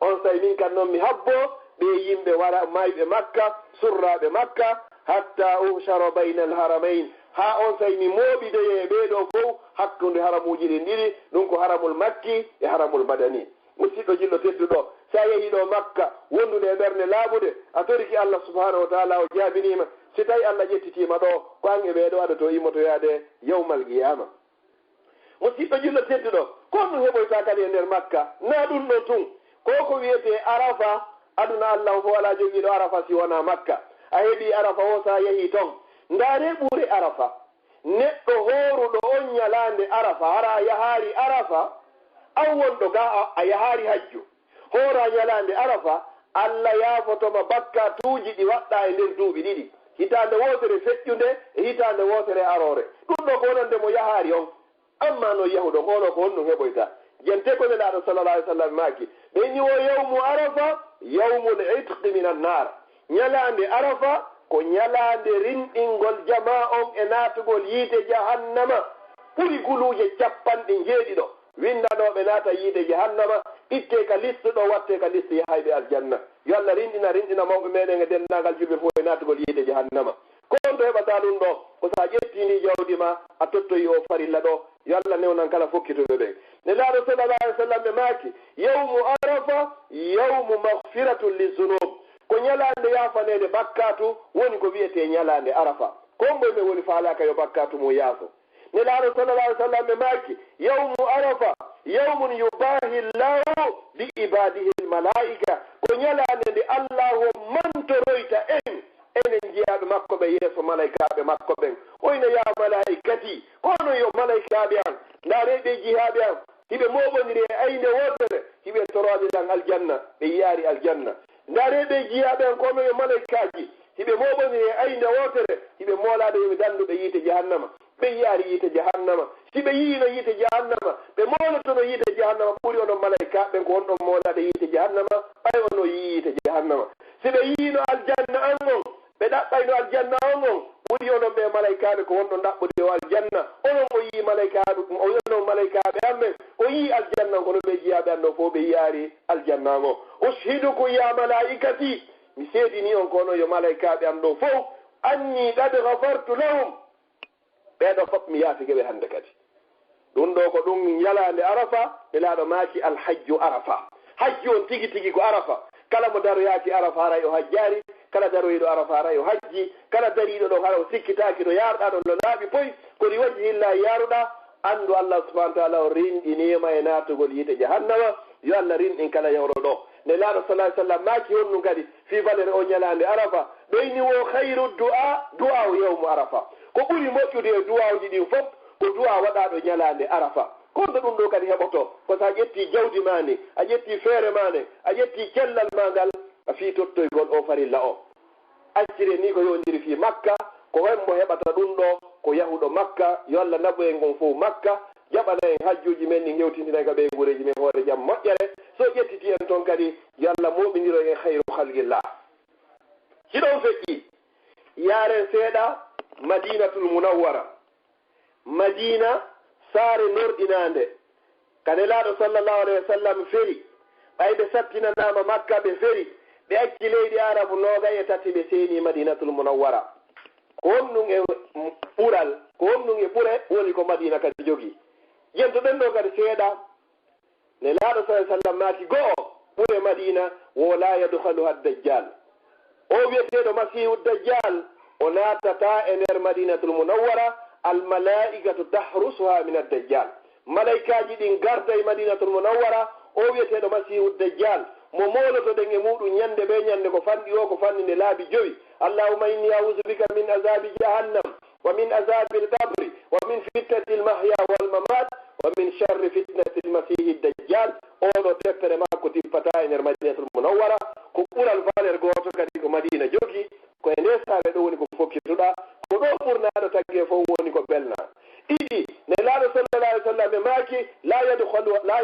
on say min kan noon mi habbo ɓe yimɓe wara mayɓe makka surraɓe makka hatta uhsharo bayna alharamain, ha on say mi moɓidoye ɓeɗo fof hakkude haramuji ɗin ɗiɗi ɗum ko haramul makki e haramul badani. musidɗo jillo tedduɗo sa yehi ɗo makka wondude e ɓernde laaɓude a toriki Allah subhanahu wa taala o jaabinima, si tawi Allah ƴettitima ɗo ko an e ɓeɗo aɗa to immotoyade yawmal qiyama. musidɗo jillo tedduɗo kon ɗum heɓoyta kadi e nder makka na ɗum ɗo tun ko wiyete arafa. aduna Allah fo wala jogiiɗo arafa si wona makka. a heeɓi arafa o sa yehi toon ndaare ɓuure arafa neɗɗo hooruɗo on ñalande arafa hara a yahaari arafa an wonɗo ga a yahaari hajju hoora ñalande arafa Allah yaafotoma bakkatuuji ɗi waɗɗa e nder duuɓi ɗiɗi, hitande wotere feƴƴunde e hitande wotere aroore. ɗum ɗo ko wonande mo yahaari on amma no yahudo ngono ko honno heɓoyta jente ko nelaɗo sallallah alih w sallam maki ɓe ni o yawmu arafa yawmul itqi min annar ñalande arafa ko ñalande rinɗingol jama on e natugol yiite jahannama ɓuri guluje capanɗe jeeɗiɗo windanoɓe naata yiide jahannama itte ka liste ɗo watte ka liste yahayɓe aljanna yo allah rinɗina mawɓe meɗen e dendagal julɓe fof e natugol yiide jahannama ko on to heɓata ɗum ɗo ko sa ƴettini jawdi ma a tottoyi o farilla ɗo yo allah newnan kala fokkituɓe ɓen ne laaɗo sallallah alih w sallam ɓe maaki yawmu arafa yawmu mahfiratun lizunub ko ñalande yafanede bakkatu woni ko wiyete ñalande arafa kon ɓoy ɓe woni faalaka yo bakkatu mum yaafo ne laaɗo sallallah alih w sallam ɓe maaki yawmu arafa yawmun yubahi llahu bi ibadihi lmalaika ko ñalande nde allahu mantoroyta enen jiyaɓe makko ɓe yeeso malaikaɓe makko ɓen oyno ya malaikati kono yo malaikaɓe an ndareɓe jihaɓe an hiɓe moɓodiri e ayde wotere hiɓe torodiran aljanna ɓe yaari aljanna ndareɓe jiyaɓe an kono yo malaikaji hiɓe moɓodiri e ayde wotere hiɓe moolaɗo yoɓe danduɓe yiite jahannama ɓe yaari yiite jahannama siɓe yiino yiite jahannama ɓe molotono yiite jahannama ɓuuri onon malaikaɓe ko wonɗon moolaɗo yiite jahannama ɓay ono yi yiite jahannama siɓe yiino aljanna an on ɓe ɗaɓɓayno aljanna on on ɓuri onon ɓe malaikaɓe ko wonɗon ɗaɓɓude o aljanna onon o yii malaikaɓe onon malaikaɓe amen o yii aljanna kono ɓe jiyaɓe anno fof ɓe yaari aljanna o ushiduku ya malaikati mi seedini on kono yo malaikaɓe am ɗo fof anni qad gafartu lahum ɓeɗo fof mi yaafikeɓe hannde kadi ɗum ɗo ko ɗum yalande arafa ɓe laaɗo maaki alhajju arafa hajju on tigi tigi ko arafa kala mo daroyaaki arafa aray o hajjaari kala daroyiɗo arafa aray o hajji kala dariɗo ɗo hara o sikkitaaki ɗo yaaruɗa ɗon no laaɓi poy kodi wajji hilla yaaruɗa anndu allah subahana taala o rinɗinima e naatugol yiite jahannama yo allah rinɗin kala yawro ɗo nde laaɗo salah sallam maaki honɗum kadi fi valere o ñalande arafa ɗoyni wo hayru du'a o yawmu arafa ko ɓuri moƴƴude e duwawji ɗin fof ko du'a waɗaɗo ñalande arafa konto ɗum ɗo kadi heɓoto ko sa ƴetti jawdi ma ni a ƴetti feere ma ne a ƴetti cellal ma ngal a fii tottoygol o farilla o accire ni ko yondiri fi makka ko hemmo heɓata ɗum ɗo ko yahuɗo makka yo allah naɓo en gon fof makka jaɓana en hajjuji men ɗi hewtintinayi ka ɓe gureji men hoore jaam moƴƴere so ƴettiti en toon kadi yo allah moɓidiro en hayru halqillah hiɗon feƴƴi yaaren seeɗa madinatul munawwara madina saare norɗinande kane laaɗo sallllahu alayhi wa sallam feri ɓayɓe sattinanama makka ɓe feri ɓe acci leydi arabu noogay e tati ɓe seeni madinatul munawwara ko honɗum e ɓural ko honɗum e ɓure woni ko madina kadi jogii jentoɗen ɗo kadi seeɗa ne laaɗo sa sallam maaki go'o ɓure madina wo la yadhaluha dajjal o wiyeteɗo masihu dajjal o naatata e nder madinatul munawwara almalaikatu tahrusuha min addajjal malaikaji ɗin garda e madinatul munawwara o wiyeteɗo masihu dajjal mo molotoɗen e muɗum ñande ɓe ñande ko fanɗi o ko fanɗinde laabi joyi allahuma inni audu bika min azabi jahannam wa min azabi lkabri wa min fitnati lmahya walmamat wa min sharri fitnati lmasihi dajjal oɗo teppere makko tippata e nder madinatul munawwara ko ɓural valer goto kadi ko madina jogi ko e nde saare ɗo woni ko fokkituɗa ko ɗo ɓurnaɗo tagge fof woni ko belna ɗiɗi ne laaɗo sallallah alih w sallam ɓe maaki la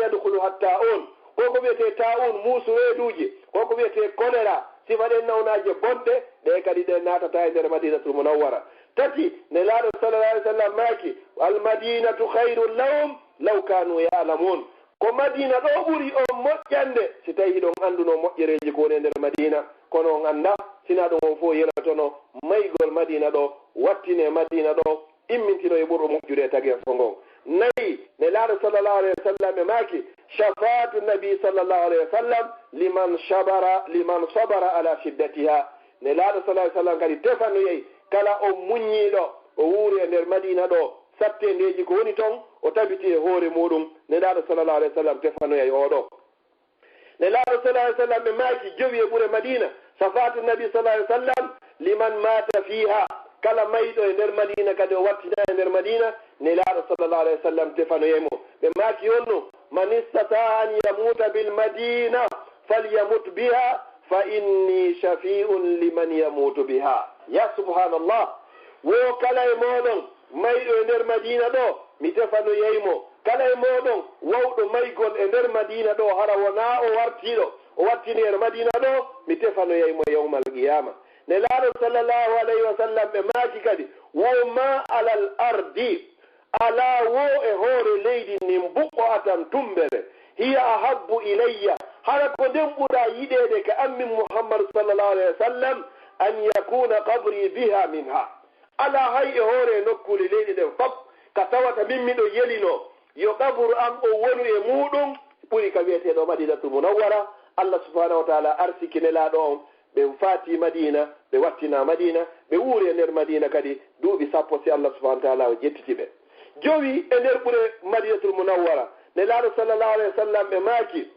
yadhulu hatta on koko wiyete ta'un muusu weeduji koko wiyete choléra sifa ɗen nawnaje bonɗe ɗe kadi ɗe natata e nder madinatul munawwara tati ne laaɗo sallallah alih w sallam maaki almadinatu hayrun lahum law kanu ya'lamun ko madina ɗo ɓuri on moƴƴande si tawi hiɗon annduno moƴƴereji ko woni e nder madina kono on annda sina ɗum on fof yelatono maygol madina ɗo wattine madina ɗo immintino e ɓurɗo moƴƴude e tagi fo ngon nayi ne laaɗo sallllahu alayhi wa sallam e maaki shafatu nabi sallllahu alayhi wa sallam liman sabara ala shiddatiha ne laaɗo sallah sallam kadi tefanoyeyi kala o muññiɗo o wuuri e nder madina ɗo sattendeji ko woni toon o tabiti e hoore muɗum ne laaɗo sallllahu alayhi wa sallam tefanoyeyi oɗo ne laaɗo sallah alih sallam ɓe maaki jowi e ɓure madina safatu nabi sallah alih sallam liman mata fiha kala mayɗo e nder madina kadi o wattina e nder madina ne laaɗo sallllahu alayhi wa sallam tefanoyemo ɓe maaki honno man istata an yamuta bil madina falyamut biha fa inni shafi'un liman yamutu biha ya subhanallah wo kala e moɗon mayɗo e nder madina ɗo mi tefanoyeymo kala e moɗon wawɗo maygol e nder madina ɗo hara wona o wartiɗo o wattini e madina ɗo mi tefanoyeymo yawmal qiyama nelaaɗo sallllahu alayhi wa sallam ɓe maaki kadi wo ma alal ardi ala wo e hoore leydi nin buɓɓo atan tumbere hiya ahabbu ilayya hara ko nden ɓura yiɗede ka ammin muhammadu sallllahu alayhi wa sallam an yakuna qabri biha minha ala hay e hoore nokkule leyɗi ɗen fop ka tawata min miɗo yelino yo qabru am o wonu e muɗum ɓuri ka wiyeteɗo madinatul munawwara allah subhanahu wa taala arsiki nelaɗo on ɓe faati madina ɓe wattina madina ɓe wuuri e nder madina kadi duuɓi sappo si allah subhanahu wa taala o jettiti ɓe jowi e nder ɓure madinatul munawwara nelaɗo sallllahu alayhi wa sallam ɓe maaki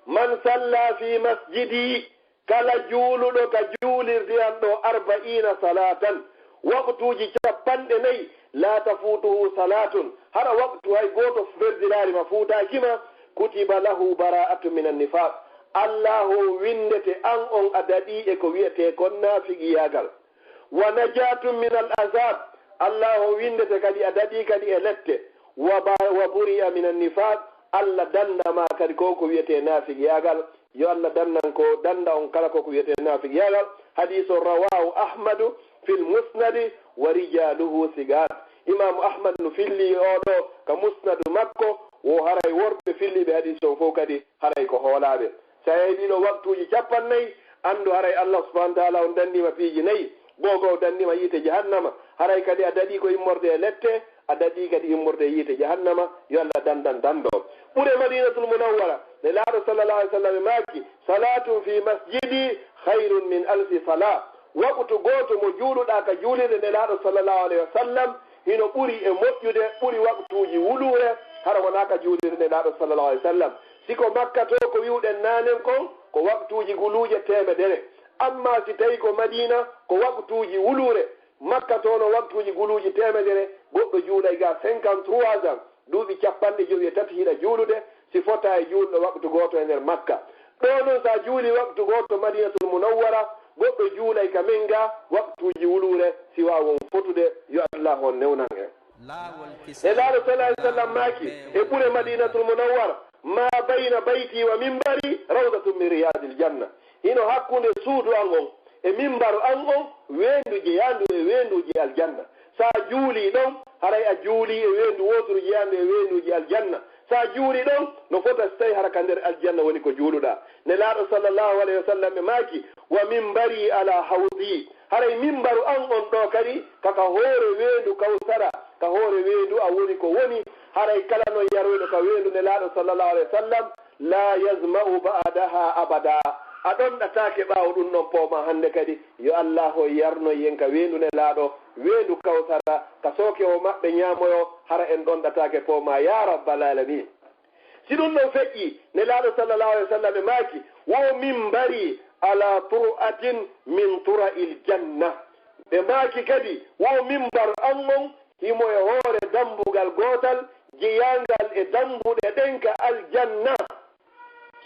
man salla fi masjidi kala juuluɗo ka juulirdiyan ɗo 40 salatan waqtuji 40 la tafutuhu salatun hara waqtu hay goto ferdirari ma fuutakima kutiba lahu bara'atu min annifaq allahu windete an on a daɗi e ko wiyete kon naafigiyagal wa najatum min al azab allahu windete kadi a daɗi kadi e lette wa buri'a min annifaq allah dandama kadi ko wiyete naafigiyagal yo allah dandan ko danda on kala ko wiyete naafigiyagal hadith rawahu ahmadu fil musnadi wa rijaluhu sigat imamu ahmad no filli oɗo ka musnadu makko wo haray worɓe filliɓe hadis o fof kadi haray ko hoolaɓe sa yeeɗino waktuji 40 andu haray allah subahana wa taala on dandima piiji 4 gogo o dandima yiite jahannama haray kadi a daɗi ko immorde e lette a daɗi kadi immorde e yiite jahannama yo allah dandan dando ɓuure madinatul munawwara ne laaɗo sallallah alih w sallam e maaki salatun fi masjidi hayrun min alfi salat waɓutu gooto mo juuluɗa ka juulirde nde laaɗo sallallahu alayhi wa sallam hino ɓuri e moƴƴude ɓuri waktuji wuluure hara wona ka juulirde nde laaɗo sallallahu alayhi wa sallam siko makka to ko wiwɗen nanen kon ko waktuji guluuje 100 amma si tawi ko madina ko waktuji wuluure makka to no waktuji guluuji 100 goɗɗo juulay ga 53 ans duuɓi 53 hiɗa juulude si fota e juulɗo waktu gooto e nder makka ɗo noon sa juuli waktu gooto madinatul munawwara goɗɗo juulay ka min ga waktuji wuluure si wawon fotude yo allah on newnan en e laaɗo sallah alih sallam maaki e ɓure madinatul munawwara ma bayna bayti wa mimbari rawdatun min riyadil janna hino hakkunde suudu an on e mimbaru an on weendu jeyandu e weenduji aljanna sa juuli ɗon haray a juuli e weendu woturu jeyandu e weenduji aljanna sa juuli ɗon no fota so tawi hara ka nder aljanna woni ko juuluɗa ne laaɗo sallllahu alayhi wa sallam ɓe maaki wa mimbari ala hawdi haray mimbaru an on ɗo kadi kaka hoore weendu kawsara ka hoore weendu a woni ko woni haray kala noon yaroyɗo ka weendu ne laaɗo sallllahu alayhi wa sallam la yasma'u ba'daha abada a ɗonɗatake ɓaawo ɗum noon pooma hannde kadi yo allah o yarnoy yen ka weendu ne laaɗo weendu kawsara ka sooke o maɓɓe ñaamoyo hara en ɗonɗatake pooma ya rabbal alamin si ɗum ɗon feƴƴi ne laaɗo sallllahu alayhi wa sallam ɓe maaki wo mimbari ala tur'atin min tura'il janna ɓe maaki kadi wo mimbar an on himo e hoore dambugal gootal jeyangal e dambuɗe ɗen ka aljanna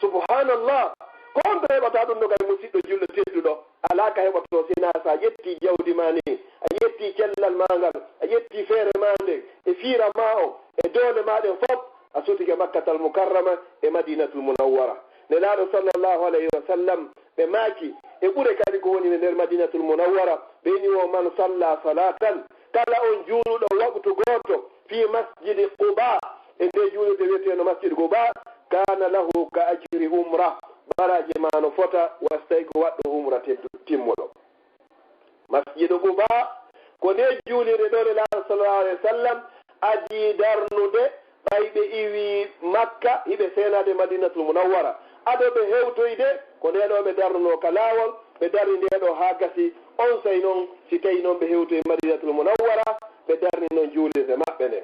subhanallah ko on to heɓata ɗum ɗo kadi musidɗo julɗo tedduɗo ala ka heɓato sina sa yetti jawdi ma ni a yetti cellal ma ngal a yetti feere ma nde e fiira ma o e doole maɗen fof a sutike makkatal mukarrama e madinatul munawwara ne laaɗo sallllahu alayhi wa sallam ɓe maaki e ɓure kadi ko woni e nder madinatul munawwara ɓeyni o man salla salatan kala on juuluɗo waktu gooto fi masjidi quba e nde juulude wiyeteno masjid quba kana lahu ka ajri umra baraje ma no fota wastay ko waɗɗo umra timmuɗo masjidu quba ko nde juulire ɗo ne laaɗo sallllahu alayhi wa sallam adi darnude ɓayɓe iwi makka hiɓe seenade madinatul munawwara ado ɓe hewtoyde ko ndeɗo ɓe darnuno ka laawol ɓe darni ndeɗo ha gasi on say noon si tawi noon ɓe hewtoye madinatul munawwara ɓe darni noon juulirde maɓɓe nde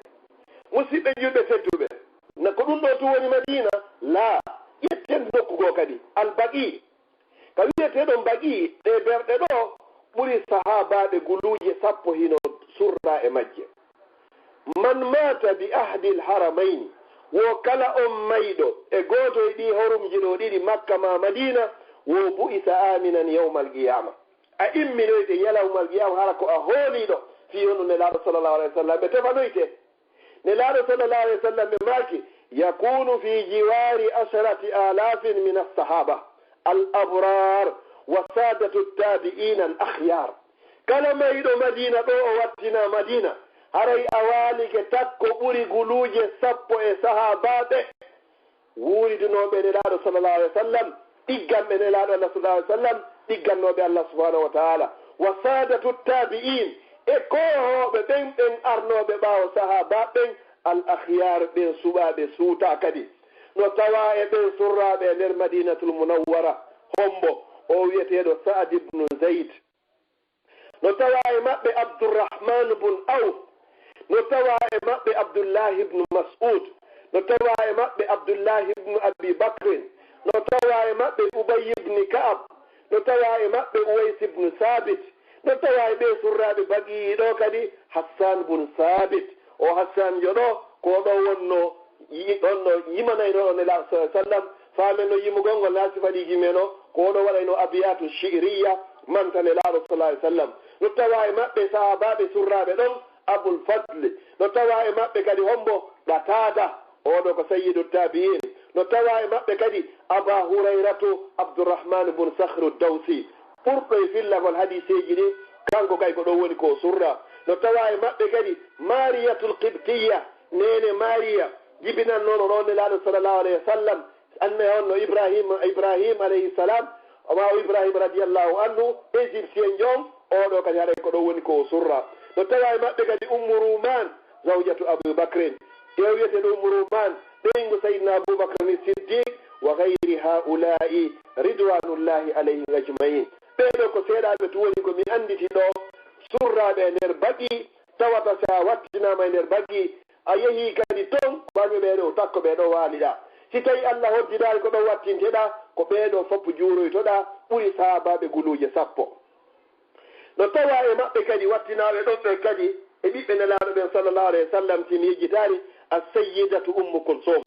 musidɓe julɓe tedduɓe na ko ɗum ɗo tu woni madina la ƴetten nokkugo kadi albaqi ka wiyeteɗon baqi ɗe berɗe ɗo ɓuri sahabaɓe guluuje 10 hino surra e majje man mata bi ahdi lharamayni wo kala on mayɗo e gooto e ɗi horumji ɗo ɗiɗi makka ma madina wo bu'isa aminan yawma alqiyama a imminoyte yalawma alqiyama hara ko a hooliɗo fi honno nelaɗo sallllahu alayhi wa sallam ɓe tefanoyte نلاد صلى الله عليه وسلم ماكي يكون في جوار 10,000 من الصحابة الأبرار وسادة التابعين الأخيار كلمة إلى مدينة أو واتنا مدينة هري أوالك تكو بوري قلوج سبو صحابات ولد نوبي نلاد صلى الله عليه وسلم إقام من نلاد الله صلى الله عليه وسلم إقام نوبي الله سبحانه وتعالى وسادة التابعين إكوه بين أرنو بباو صحابات الأخيار بين سباب سوتا كدي نتواء بين سرى بين المدينة المنورة همبو أو يتيدو سعد بن زيد نتواء مأبي عبد الرحمن بن أوف نتواء مأبي عبد الله بن مسعود نتواء مأبي عبد الله بن أبي بكر نتواء مأبي أبي بن كعب نتواء مأبي أويس بن ثابت نتواء بين سرى ببقي دو كدي حسان بن ثابت o hassan joɗo ko ɗo wonno ɗonno yimanayno on nela sallam famen no yimugol na sifaɗiji men o ko ɗo waɗayno abiyatu shi'riya mantane laaɗo sallah alih sallam no tawa e maɓɓe sahabaɓe surraɓe ɗon aboul fadle no tawa e maɓɓe kadi hombo ɗatada oɗo ko sayyidu tabiin no tawa e maɓɓe kadi aba hurayratu abdourahmane bun sahru dawsi ɓurɗo e fillagol hadiseji ɗi kanko kay ko ɗo woni ko surra no tawa e maɓɓe kadi mariyatul qibtiya nene mariya jibinan noon o ɗon nelaɗo sallllahu alayhi wa sallam anne on no ibrahim alayhi salam omawo ibrahima radiallahu anhu égyptien jom oɗo kadi haɗay ko ɗo woni ko surra no tawa e maɓɓe kadi ummu ruman zawjatu aboubacrin tew wiyete ɗo ummu ruman ɓeygu sayidna aboubacrin siddiq wa gayri haulai ridwanullahi alayhim ajmain ɓeɗo ko seeɗaɓe to woni komi anditi ɗo surraɓe e nder baggi tawata sa wattinama e nder baggi a yeehi kadi toon ɓami ɓeɗo takko ɓeɗo waaliɗa si tawi allah hoddidari ko ɗo wattinteɗa ko ɓeɗo foppo juuroytoɗa ɓuuri sahabaɓe guluje 10 no tawa e maɓɓe kadi wattinaɓe ɗon ɓe kadi e ɓiɓɓe nelaɗo ɓen sallllahu alayhi wa sallam timi yejjitari assayidatu ummu kulsum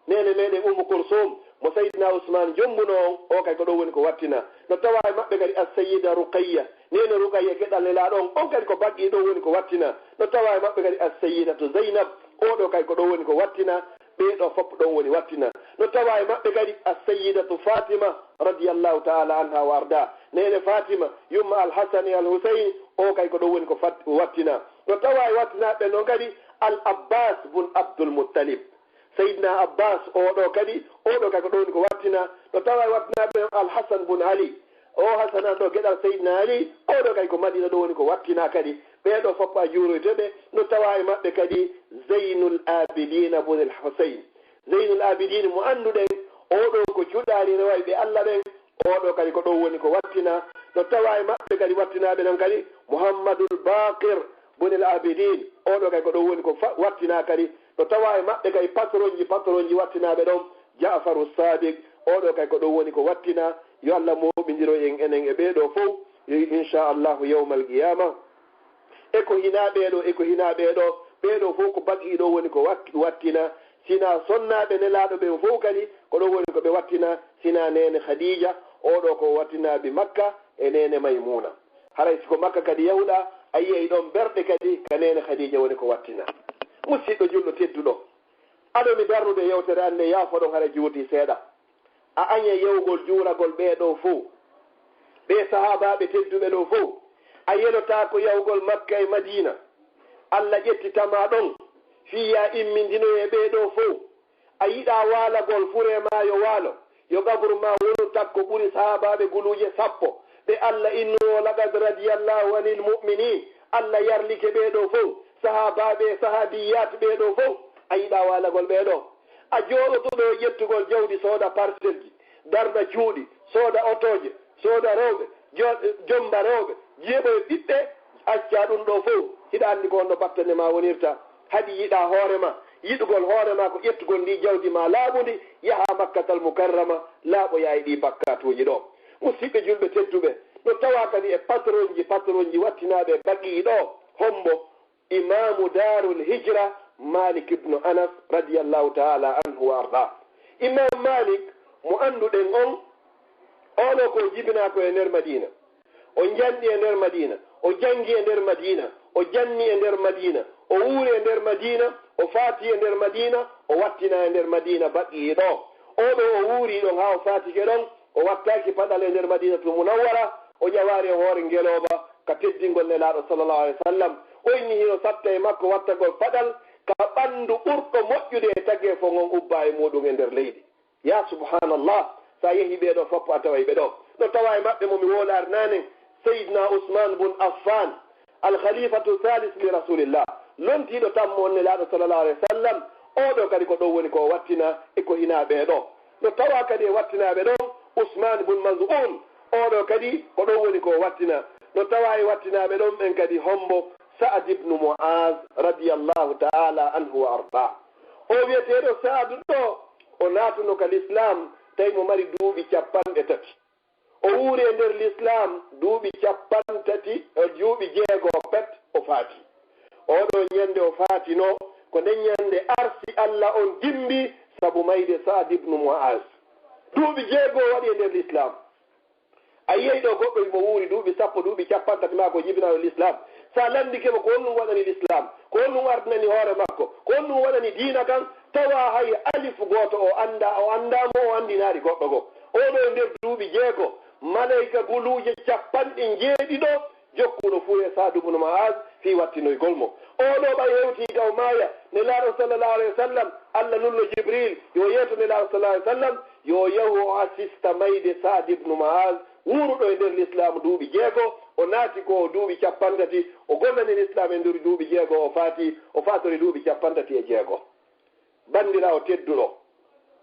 nene meɗen ummu kulsum mo sayidina ousmane jombuno on o kay ko ɗo woni ko wattina no tawa e maɓɓe kadi assayida ruqayya nene ruqayya keɗal nelaɗo on kadi ko baggi ɗo woni ko wattina no tawa e maɓɓe kadi assayidatu zeynab oɗo kay ko ɗo woni ko wattina ɓeɗo foppo ɗon woni wattina no tawa e maɓɓe kadi assayidatu fatima radiallahu taala anha wa arda nene fatima yumma alhasani alhusayn o kay ko ɗo woni ko wattina no tawa e wattinaɓe noon kadi al abbas bun abdoulmuttalib sayidna abbas oɗo kadi oɗo kay ko ɗo woni ko wattina no tawa e wattinaɓe alhasan bun ali o hasanan ɗo geɗal sayidna ali oɗo kay ko madina ɗo woni ko wattina kadi ɓeɗo foppo a juuroyteɓe no tawa e maɓɓe kadi zeynul abidina bun el husayn zeynul abidine mo annduɗen oɗo ko cuɗari rewayi ɓe allah ɓen oɗo kadi ko ɗo woni ko wattina no tawa e maɓɓe kadi wattinaɓe noon kadi mouhammadul bakir bun el abidine oɗo kadi ko ɗo woni ko wattina kadi no tawa e maɓɓe kadi patronji wattinaɓe ɗon jafaru sadiq oɗo kadi ko ɗo woni ko wattina yo allah moɓidiro en enen e ɓeɗo fof inchallahu yawma alqiyama eko hina ɓeɗo ɓeɗo fof ko baggiɗo woni ko wattina sina sonnaɓe nelaɗo ɓen fof kadi ko ɗo woni ko ɓe wattina sina nene khadija oɗo ko wattinaɓe makka e nene maymuna haray siko makka kadi yahuɗa a yiyey ɗon berɗe kadi ka nene khadija woni ko wattina musidɗo julɗo tedduɗo aɗomi darnude yewtere anne yaafo ɗon haɗa juuti seeɗa a añe yewgol juuragol ɓeɗo fof ɓe sahabaɓe tedduɓe ɗo fof a yelota ko yawgol makka e madina allah ƴettitama ɗon fiya immindino e ɓeɗo fof a yiɗa waalagol furema yo waalo yo gabru ma wonu takko ɓuuri sahabaɓe guluje 10 ɓe allah innuwo lagad radiallahu anil muminin allah yarlike ɓeɗo fof sahabaɓe sahabiyat ɓeɗo fof a yiɗa waalagol ɓeɗo a jooɗotoɗo ƴettugol jawdi sooda parcelle ji darda cuuɗi sooda otoje sooda rewɓe jomba rewɓe jeeɓo e ɓiɓɓe acca ɗum ɗo fof hiɗa anndi ko honno battane ma wonirta haɗi yiɗa hoorema yiɗugol hoorema ko ƴettugol ndi jawdi ma laaɓundi yaha makkatal mukarrama laaɓoya e ɗi bakkatuji ɗo musidɓe julɓe tedduɓe no tawa kadi e patron ji wattinaɓe baggi ɗo hombo imamu darul hijra malik ibnu anas radiallahu taala anhu wa arda imam malik mo annduɗen on ono ko jibina ko e nder madina o janɗi e nder madina o jangi e nder madina o janni e nder madina o wuuri e nder madina o faati e nder madina o wattina e nder madina baqiɗo oɗo o wuuri ɗon ha o faatike ɗon o wattaki paɗal e nder madinatul munawwara o ƴawaari e hoore ngeloba ka teddingol nelaɗo sallllahu alih wa sallam o inni hino satta e makko wattagol paɗal ka ɓanndu ɓurɗo moƴƴude e tagge fo ngon ubba e muɗum e nder leydi ya subhanallah sa yehi ɓeɗo foppo a tawa ɓe ɗo ɗo tawa e maɓɓe momi wolari nanen seydna ousmane bun affan alkhalifatu halis li rasulillah lontiɗo tammo on nelaɗo sallllahu alih wa sallam oɗo kadi ko ɗo woni ko wattina e ko hina ɓeɗo ɗo tawa kadi e wattinaɓe ɗon ousmane bun maz'un oɗo kadi ko ɗo woni ko wattina ɗo tawa e wattinaɓe ɗon ɓen kadi hombo sa'ad ibnu mu'az radiyallahu ta'ala anhu wa arda o wiyeteɗo sa'ad ɗo o natuno ka l'islam tawi mo mari duuɓi 30 o wuuri e nder l'islam duuɓi 6 pet o faati oɗo ñande o faatino ko nden ñande arsi Allah on dimbi sabu mayde sa'ad ibnu mu'az duuɓi 6 waɗi e nder l'islam a yeyi ɗo goɗɗo mo wuuri duuɓi 10 duuɓi 30 ma ko jibinaɗo l'islam sa landikemo ko honɗum waɗani l'islam ko honɗum ardinani hoore makko ko honɗum waɗani diina kan tawa hay alif goto o andamo o andinaari goɗɗo go oɗo e nder duuɓi 6 malayika guluuje 70 jokkuɗo fuu e Sa'd ibn Mu'az fi wattinoygol mo oɗo ɓa hewti taw maaya nelaaɗo sallllahu alayhi wa sallam Allah nullo Jibril yo yeeto nelaaɗo sallallahu alayhi wa sallam yo yahu o assista mayde Sa'd ibn Mu'az wuuruɗo e nder l'islam duuɓi 6 o naati ko duuɓi 30 o gollani l'islam e nder duuɓi 6 o faatori duuɓi 36 bandirawo tedduɗo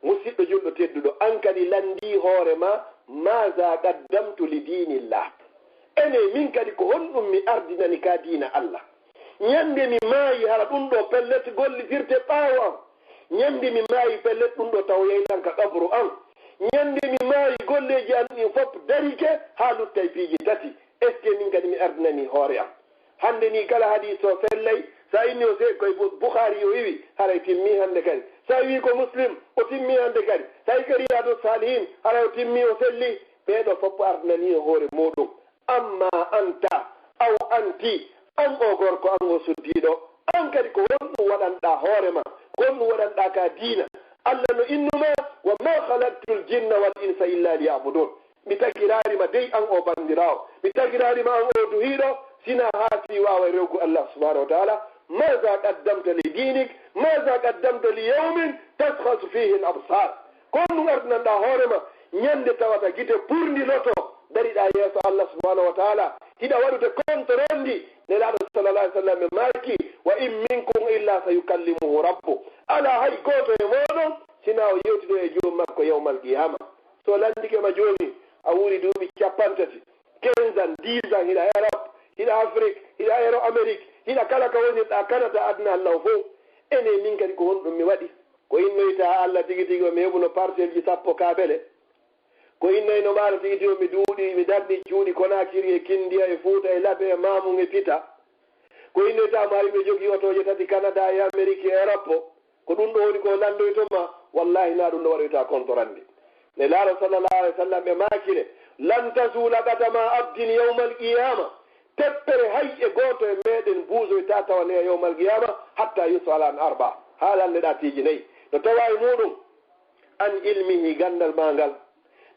musidɗo julɗo tedduɗo an kadi landi hoore ma maza qaddamtu li dinillah ene min kadi ko honɗum mi ardinani ka diina Allah ñande mi maayi hara ɗum ɗo pellet gollitirte ɓaawo am ñande mi maayi pellet ɗum ɗo taw yeynan ka qabru am ñande mi maayi golleji an ɗin fof darike ha luttay piiji 3 est ce que min kadi mi ardinani hoore am hande ni kala hadis o fellay sa inni o se koye Bukhari o wiwi haray timmi hande kadi sa wi ko Muslim o timmi hande kadi sa wi ko Riyadu Salihin haray o timmi o selli ɓeɗo fof ardinani e hoore muɗum amma anta aw anti an o gorko an o suddiɗo an kadi ko honɗum waɗanɗa hoorema ko honɗum waɗanɗa ka diina Allah no innuma wa ma khalaqtu ljinna wal insa illa liyabudun mi tagirarima dey an o bandirawo mi tagirarima an o duhiɗo sina ha si wawa rewgu Allah subhanahu wa ta'ala maza qaddamta li dinik maza qaddamta li yawmin taskhasu fihi al absar ko honɗum ardinanɗa hoorema ñande tawata gite purndi loto dariɗa yeeso Allah subhanahu wa ta'ala hiɗa waɗude controlndi nelaɗo sallallahu alaihi wa sallam e maaki wa in minkum illa sayukallimuhu rabbu ala hay goto e moɗon sina o yewtiɗo e joom makko yawmal qiyama so landikema joni a wuuri duuɓi 30 15 ans 10 ans hiɗa Europe hiɗa Afrique hiɗa ero Amérique hiɗa kala ka wonirɗa Canada aduna Allah fof ene min kadi ko honɗum mi waɗi ko innoyta Allah tigi tigi o mi heɓuno parcelle ji 10 kaabele ko innoyno maaro tigi tigi o mi duuɗi mi darɗi cuuɗi Konakiri e Kindiya e Fuuta e Labe e Mamum e Pita ko innoyta maari ɓe jogii otoje 3 Canada e Amérique e Europe ko ɗum ɗo woni ko landoytoma wallahi na ɗum ɗo waɗoyta contorandi ne laaro sallallahu alayhi wa sallam e maakine lan tasula qadama abdin yawma alqiyama teppere hay e gooto e meɗen buusoyta tawane e yawma alqiyama hatta yusala an arba haalanneɗa tiiji 4 no tawa e muɗum an ilmihi gandal ma ngal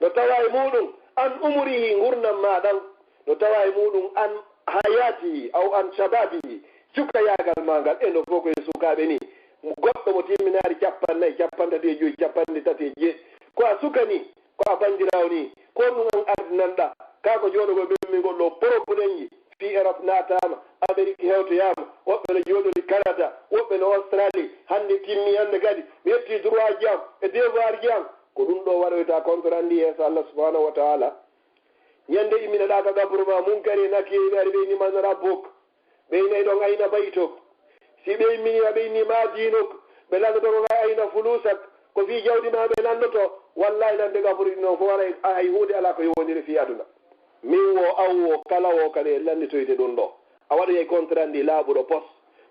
no tawa e muɗum an umrihi gurdam maɗan no tawa e muɗum an hayatihi aw an shababihi cukayagal ma ngal e no fof koye sukaɓe ni goɗɗo mo timminari 50 55 53 ko a sukani ko a bandirawo ni ko ɗum an ardinanɗa kako joɗogol ɓemmingol ɗo probléme fi Europe natama Amérique hewtoyama woɓɓe no joɗoli Canada woɓɓe no Australie hande timmi hande kadi mi yetti droit ji am e devoir ji am ko ɗum ɗo waɗoyta contrandi yeeso Allah subhanahu wa ta'ala ñande immineɗa ka gabruma mum kadi nakkiɓe ari ɓeyni manara bok ɓeynayi ɗon ayna baytok si ɓe immini aɓe inni ma dinok ɓe landoto ko ayna fulusak ko fi jawdi ma ɓe landoto wallahi nande gabruɗi noon fo waɗa hay hunde ala ko yowodiri fi aduna min wo awwo kala wo kadi e landitoyde ɗum ɗo a waɗoye contrandi laaɓuɗo pos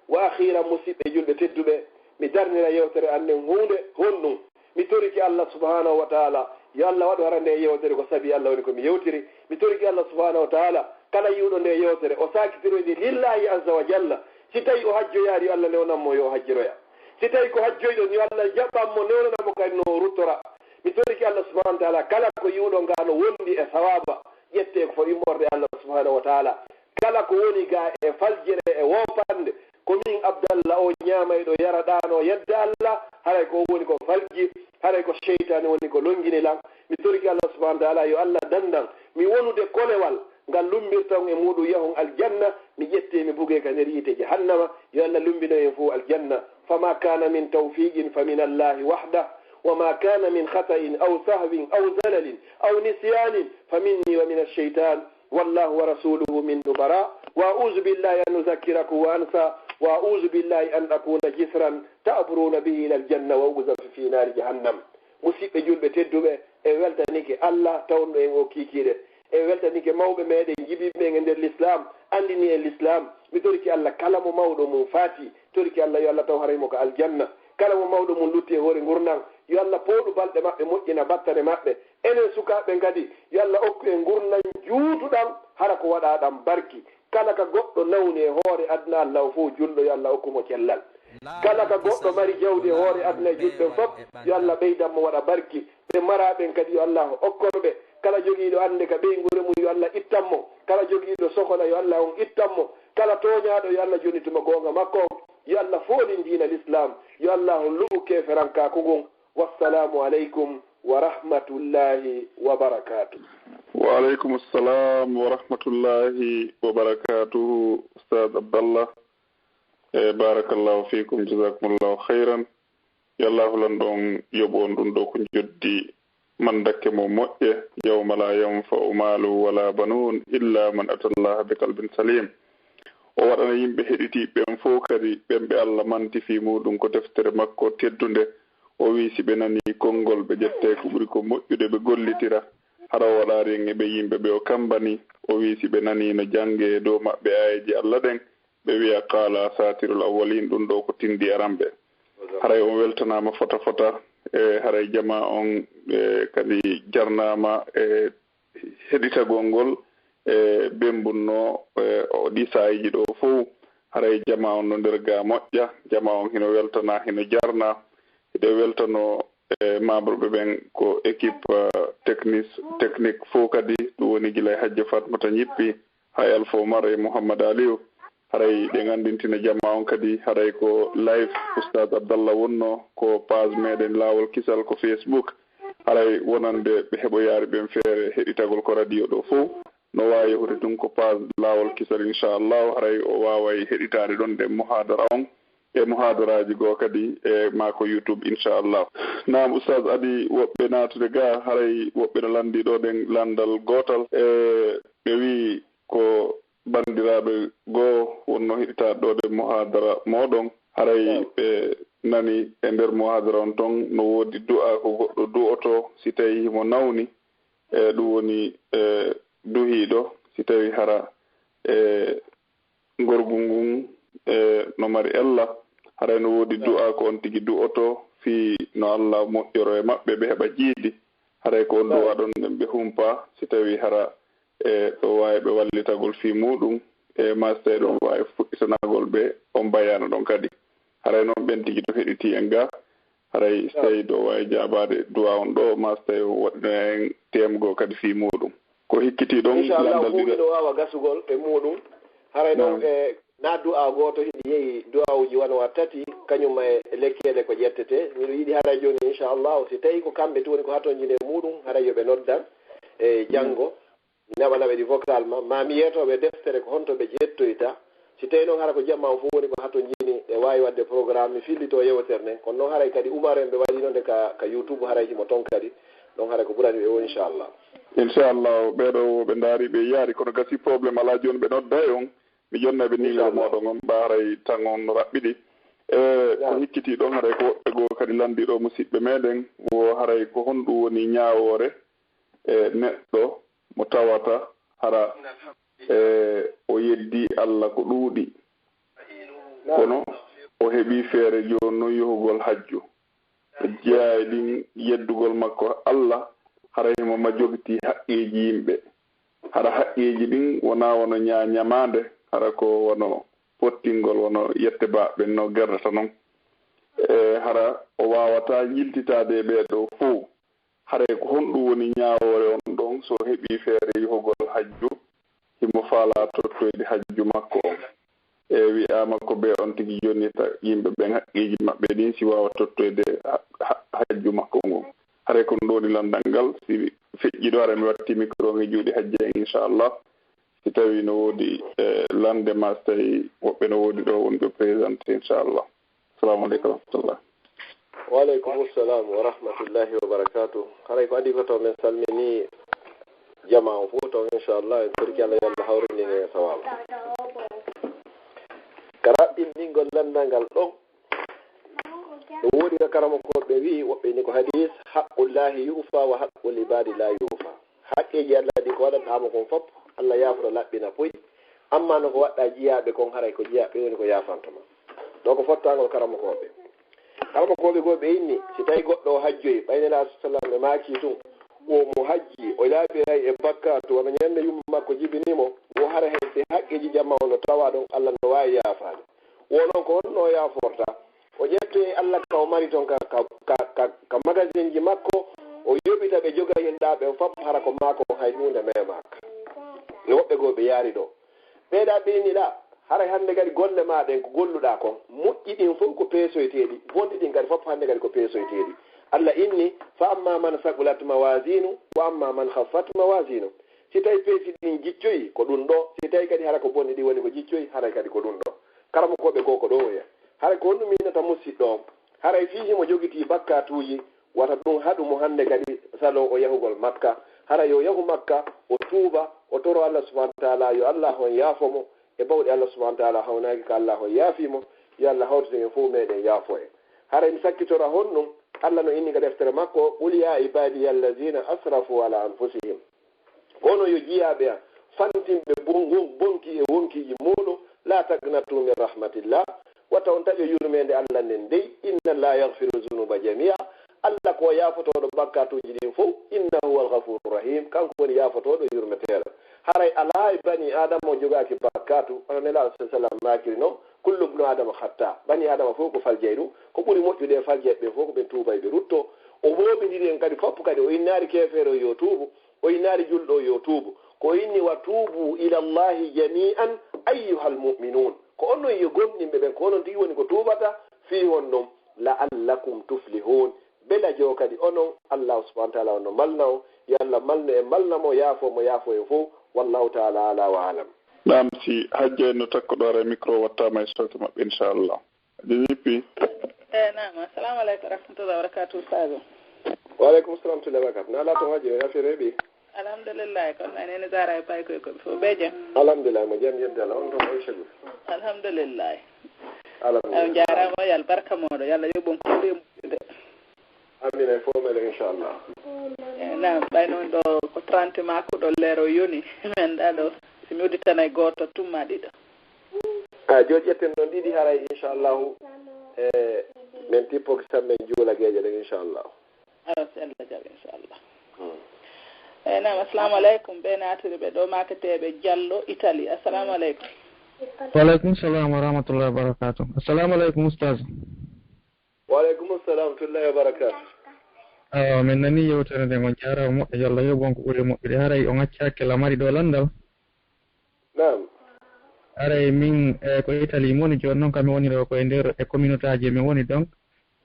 wa akhira musidɓe julɓe tedduɓe mi darnira yewtere annen hunde honɗum mi toriki Allah subhanahu wa ta'ala yo Allah waɗu hara nde yewtere ko sabi Allah woni ko mi yewtiri mi toriki Allah subhanahu wa ta'ala kala yiwɗo nde yewtere o sakitiroyde lillahi azza wa jalla si tawi o hajjoyaari yo Allah newnanmo yo hajjiroya si tawi ko hajjoyɗon yo Allah jaɓɓanmo newnanamo kadi no ruttora mi toriki Allah subahanahu wa taala kala ko yiwɗo nga no wondi e sawaba ƴette ko fo immorde Allah subahanahu wa taala kala ko woni ga e faljere e wopande komin Abdallah o ñamayɗo yaraɗano yedde Allah haray ko woni ko falji haray ko cheytani woni ko longini lan mi toriki Allah subahanahu wa taala yo Allah dandan mi wonude kolewal ngal lumbirtan e muɗum yahon aljanna mi ƴette mi buge ka nder yiite jahannama yo Allah lumbino en fof aljanna fama kana min tawfiqin fa min allahi wahdah وما كان من خطأ أو سهو أو زلل أو نسيان فمني ومن الشيطان والله ورسوله من براء وأعوذ بالله أن أذكركم وأنسى وأعوذ بالله أن أكون جسرا تعبرون به إلى الجنة وأوزف في نار جهنم musidɓe julɓe tedduɓe e weltanike Allah tawnɗo en o kiikire e weltanike mawɓe meɗen jibiɓe e nder l'islam andini e l'islam mi toriki Allah kala mo mawɗo mum faati toriki Allah yo Allah taw haraymo ko aljanna kala mo mawɗo mum lutti e hoore gurnan yo Allah pooɗu balɗe maɓɓe moƴƴina battane maɓɓe enen sukaɓe kadi yo Allah okku en gurnan juutuɗam hara ko waɗaɗam barki kala ka goɗɗo nawni e hoore aduna Allah o fof julɗo yo Allah okkumo cellal kala ka goɗɗo mari jawdi e hoore aduna e julɓe fof yo Allah ɓeydanmo waɗa barki ɓe maraɓen kadi yo Allah okkorɓe kala jogiiɗo ande ka ɓeygure mum yo Allah ittanmo kala jogiiɗo sohla yo Allah on ittanmo kala toñaɗo yo Allah jonituma gonga makko yo Allah foolin dina l'islam yo Allah luɓu keferankaku ngun wassalamu aleykum wa rahmatullahi wa barakatuh. Wa aleykum assalam wa rahmatullahi wa barakatuh. Ustad Abdallah barakallahu fikum jazakumullahu khairan yallahu lan ɗon yoɓon ɗum ɗo ko joddi man dakke mo moƴƴe yawma la yanfa'u malu wala banun illa man atallaha bi qalbin salim o waɗana yimɓe heɗitiɓen fof kadi ɓenɓe Allah manti fi muɗum ko deftere makko teddunde o wi si ɓe nani konngol ɓe ƴette ko ɓuri ko moƴƴude ɓe gollitira hara o waɗari en eɓe yimɓe ɓe o kambani o wi si ɓe nani no jange dow maɓɓe ayeji Allah ɗen ɓe wiya qala satirul awwalin ɗum ɗo ko tindi aranɓe haray on weltanama fota fota e haray jama on kadi jarnama e heɗitagol ngol e bembunno o ɗi sayiji ɗo fof haray jama on no nder ga moƴƴa jama on hino weltana hino jarna ede weltano e membre ɓe ɓen ko équipe technique fof kadi ɗum woni gila e hajja fatmata ñippi hay Alpha Oumar e Mouhammad Aliou haray ɗe gandintina jama on kadi haray ko live oustad Abdallah wonno ko page meɗen lawol kisal ko Facebook haray wonande ɓe heɓoyari ɓen feere heɗitagol ko radio ɗo fof no wawi yahude ɗum ko page lawol kisal inchallahu haray o waway heɗitade ɗon nde muhadara on e muhadaraji goo kadi e ma ko YouTube inchallah. Naam oustad adi woɓɓe natude ga haray woɓɓe no landi ɗo ɗen landal gotal e ɓe wi ko bandiraɓe goo wonno heɗitaɗe ɗo ɗe muhadara moɗon haray ɓe nani e nder muhadara on ton no wodi du'a ko goɗɗo du'oto si tawi himo nawni e ɗum woni duhiɗo si tawi hara e gorgu ngun no mari Allah haray no wodi du'a ko on tigi du'oto fi no Allah moƴƴoro e maɓɓe ɓe heɓa jiidi haray ko on du'a ɗon ɗen ɓe humpa si tawi hara e ɗo wawi ɓe wallitagol fi muɗum e mastayi ɗon wawi fuɗɗitanagol ɓe on bayano ɗon kadi haray noon ɓen tigi to heɗiti en ga haray so tawi ɗo wawi jabade du'a on ɗo mastayi waɗino en temgo kadi fi muɗum ko hikkiti ɗon inchallah fuɗino wawa gasugol e muɗum haray noon e na du'a goto hiɗi yeehi du'awuji wona tati kañum e lekkele ko ƴettete miɗo yiɗi haray joni inchallah si tawi ko kamɓe toni ko hatojine muɗum haray yoɓe noddan e janggo naɓanaɓe ɗi vocal ma mi yetoɓe deftere ko honto ɓe ƴettoyta si tawi noon hara ko jamma o fof woni ko hato jini e wawi wadde programme mi fillito yewtere nden kono noon haray kadi Oumar en ɓe waɗi nonde ka YouTube haray himo toon kadi donc haray ko ɓurani ɓe o inchallah ɓeɗo ɓe daari ɓe yaari kono gasi probléme ala joni ɓe nodda e on mi jonnaɓe numéro moɗon on ɓa haray tan on no raɓɓiɗi ko hikkiti ɗon haray ko woɓɓe goo kadi landiɗo musidɓe meɗen wo haray ko honɗum woni ñawore e neɗɗo mo tawata hara o yeddi Allah ko ɗuuɗi kono o heɓi feere joni noon yohugol hajju o jeeyayi ɗin yeddugol makko Allah haray mo ma jogiti haqqeji yimɓe hara haqqeji ɗin wona wono ñamade hara ko wono pottingol wono yette baɓe no gerdata noon hara o wawata yiltitade ɓeɗo fuu hare ko honɗum woni ñawore on ɗon so heeɓi feere yuhugol hajju himo faala tottoyde hajju makko on wiyama ko ɓe on tigi jonnita yimɓe ɓen haqqiji maɓɓe ɗin si wawa tottoyde hajju makko ngon hare ko ɗoni landal ngal si feƴƴiɗo hara mi watti micro ngi juuɗe hajji en inchallah si tawi no woodi landema so tawi woɓɓe no woodi ɗo wonɓe présenté inchallah. Assalamu aleykum wa rahmatullah. Wa aleykum salam wa rahmatullahi wa barakatuh. Haray ko andi ko to men salmini jama on fof to inchallah en torki Allah yalla hawrindine sawaba karaɓɓinɗingol landal ngal ɗon no woodi ko karama koɓe wi woɓɓe ni ko hadis haqqullahi yufa wa haqqul ibadi la yufa haqqeji Allah ɗi ko waɗanɗama kon fof Allah yaforo laɓɓina poyi amma no ko waɗɗa jiyaɓe kon haray ko jiyaɓe woni ko yafantoma ɗo ko fottagol karama koɓe goɓe inni si tawi goɗɗo o hajjoyi ɓaynela sallam e maaki tun o mo hajji o laaɓiray e bakkatu wona ñande yumma makko jibinimo wo hara hedde haqqeji jamma o no tawa ɗon Allah no wawi yaafade wonon ko honno yaforta o ƴette Allah ka o mari toon ka magasin ji makko o yoɓita ɓe joga hinɗaɓe o fap hara ko maako hay hunde memaka no woɓɓe goo ɓe yaari ɗo ɓeeɗa ɓeyniɗa haray hannde kadi golle maɗen ko golluɗa kon moƴƴi ɗin fof ko peesoyteɗi bonɗi ɗin kadi fof hannde kadi ko peesoyteɗi Allah inni fa amma man saqulat mawasinu wa amma man khaffat mawasinu si tawi peesi ɗin jiccoyi ko ɗum ɗo si tawi kadi hara ko bonɗi ɗi woni ko jiccoyi haray kadi ko ɗum ɗo karama koɓe goo ko ɗo oya haray ko honɗum minata musidɗo on haray fi himo jogiti bakkatuji wata ɗum haɗumo hannde kadi salo o yahugol makka hara yo yahu makka o tuuba o toro Allah subhanahu wa taala yo Allah hon yaafomo e bawɗi Allah subhanahu wa taala hawnaki ko Allah hon yaafimo yo Allah hawtiden fo meɗen yaafo en haray mi sakkitora honɗum Allah no inni ka deftere makko qul ya ibadiya allazina asrafu ala anfusihim kono yo jiyaɓe an fantimɓe bonki e wonkiji muɗum la tagnatu min rahmatillah wata on taƴo yurmede Allah nden dey inna la yaghfiru zunuba jamia Allah ko yaafotoɗo bakkatuji ɗin fof innahu huwal ghafuru rahim kanko woni yaafotoɗo yurmeteɗo haray ala e bani adama o jogaki bakkatu ono nela sallam makiri noon kullu ibnu adama hatta bani adama fof ko faljeyɗu ko ɓuuri moƴƴude faljeɓe ɓe fof ko ɓe tuuba ɓe rutto o woɓidiri en kadi foppo kadi o innari kefere o yo tuubu o innari julɗo o yo tuubu ko inni wa tuubu ila llahi jami'an ayyuhal mu'minun ko on noon yo gomɗinɓe ɓen ko onon tigi woni ko tuubata fi hon ɗon la'allakum tuflihun bela jo kadi onon Allah subhanahu wa ta'ala ono malna o yo Allah malna e malnamo yaafo e fof wallahu ta'ala ala wa alam. Naam si hajja no takkoɗo ara micro wattama e solte maɓɓe inchallah jenipi naam assalamu aleykum rahmatullahi wa barakatuh sago wa aleykum salam wa barakatuh na ala to haji o yafire ɓi alhamdulillah kono nene zara e pay koye koɓe fof ɓe jam alhamdulillah mo jam yedde Allah on toon oy chagul alhamdulillah alhamdulillah o jarama yo Allah barka moɗo yo Allah yoɓon ko remude amina fo meɗen inchallah naam ɓay noon ɗo ko 30 makkuɗo leero yoni men ɗa ɗo si mi udditana e goto tumma ɗiɗo joni ƴetten ɗon ɗiɗi haray inchallahu min tippoki tan min juulagueje ɗen inchallahu awa si Allah jaɓi inchallah eyi naam assalamu aleykum ɓe natiri ɓe ɗo makateɓe Diallo Italie assalamu aleykum waleykum salam wa rahmatullahi wa barakatuh assalamu aleykum oustaz waleykum salam wa rahmatullahi wa barakatuh min nani yewtere nde on jarama moƴƴo yo Allah yoɓon ko ɓuuri moƴƴude haray o gacci hakkille mari ɗo landal nam haray min ko Italie moni joni noon kam mi woni ɗo koye nder e communauté aji mi woni donc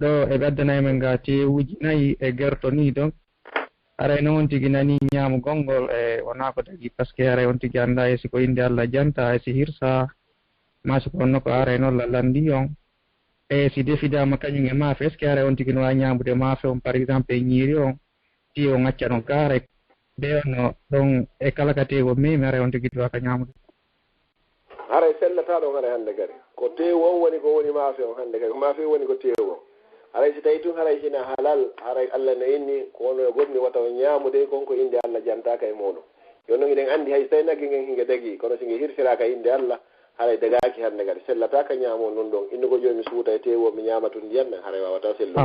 ɗo eɓe addanayi men ga tewuji 4 e gerto ni donc haray noon tigi nani ñaamu gongol e wona ko tagi par ce que haray on tigi annda e siko inde Allah janta e si hirsa ma siko onno ko aray noon lallandi on e si defidama kañum e maafe est ce que haray on tigi no wawi ñamude maafe on par exemple e ñiiri on ti o ŋacca ɗon kaare ɓe ono ɗon e kala ka tewo memi haray on tigi duwaka ñamude haray sellata ɗon haray hannde kadi ko tewu on woni ko woni maafe on hannde kadi ko maafe woni ko tewu on haray si tawi tun haray hina halal haray Allah no inni ko ono e gomni wata o ñaamude konko inde Allah jantaka e muɗum yon noon eɗen anndi hay so tawi nagge ngen hinge dagi kono si nge hirsiraka inde Allah haray dagaki hannde kadi sellataka ñaamo noon ɗon innugo joni mi suuta e tewo mi ñaama tun ndiyam men haray wawata sellu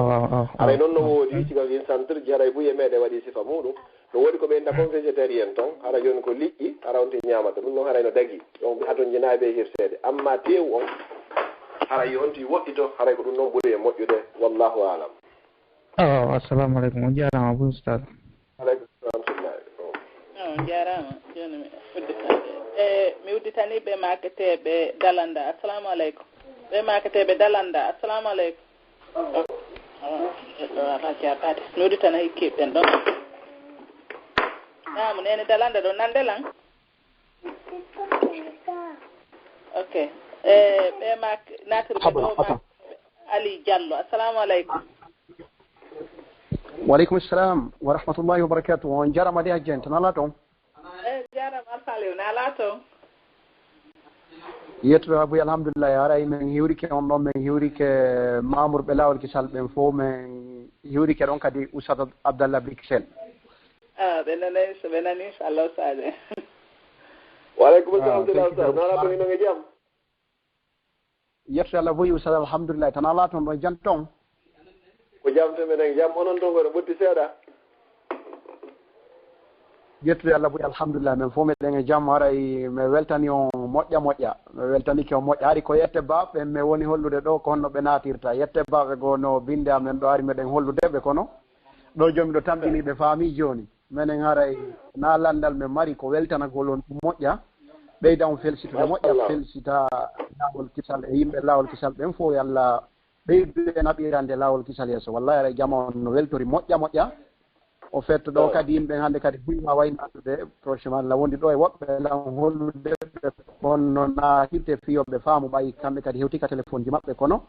haray noon no woodi sika in centre ji haray buye meɗe waɗi sifa muɗum no woodi ko ɓe dakon végétarien ton hara joni ko liƴƴi hara on te ñaamata ɗum noon haray no dagi donc haton jinaɓe hirsede amma tewu on haray yo honti woɗɗito haray ko ɗum noon ɓuri e moƴƴude wallahu alam. Assalamu aleykum, on jarama abou oustad. aleykum salam tullahi. on jarama joni mi udditade mi udditani ɓe maketeɓe dalanda. Assalamu aleykum ɓe maketeɓe dalanda. Assalamu aleykum. ala jaɓade mi udditana hikkiɓe ɓen ɗon. namu nene dalanda ɗo nande lan. ok ɓe mak natirɓe ɗo mak Ali Diallo. Assalamu aleykum. Waleykum salam wa rahmatullahi wa barakatuh. On jarama de hajjente nala toon. Jarama alfalew nala toon. Yettoɗo abouy alhamdulillah aray min hiwrike on ɗon min hiwrike mamour ɓe lawol kisal ɓen fof min hiwrike ɗon kadi Oustad Abdallah Brixel. ɓe nani inchallah Sadio. waleykum salam Oustad nala toon ino e jaam. Yettoɗo Allah boyi Oustad alhamdulillah tan ala toon ɗo jan toon. ko jam to minen jam onon toon kono ɓutti seeɗa. Yettude Allah boyi alhamdulillah min fof meɗen e jaam haray mi weltani on moƴƴa mi weltanike on moƴƴa hari ko yette baɓe mi woni hollude ɗo ko honno ɓe natirta yette baɓe goo no binde amen ɗo ari meɗen holludeɓe kono ɗo joomi ɗo tamɗiniɓe faami joni minen haray na landal min mari ko weltanagol on ɗum moƴƴa ɓeyda on felsitude moƴƴa felsita lawol kisal e yimɓe lawol kisal ɓen fof yallah ɓeyduɓe naɓirande lawol kisal yesso wallahi aray jama on no weltori moƴƴa o fait ɗo kadi yimɓe hannde kadi buyma wayno andude prochainement Allah wondi ɗo e woɓɓe lan hollude ɓe kono na hirte fiyoɓe faamu ɓayi kamɓe kadi hewtika téléphone ji maɓɓe kono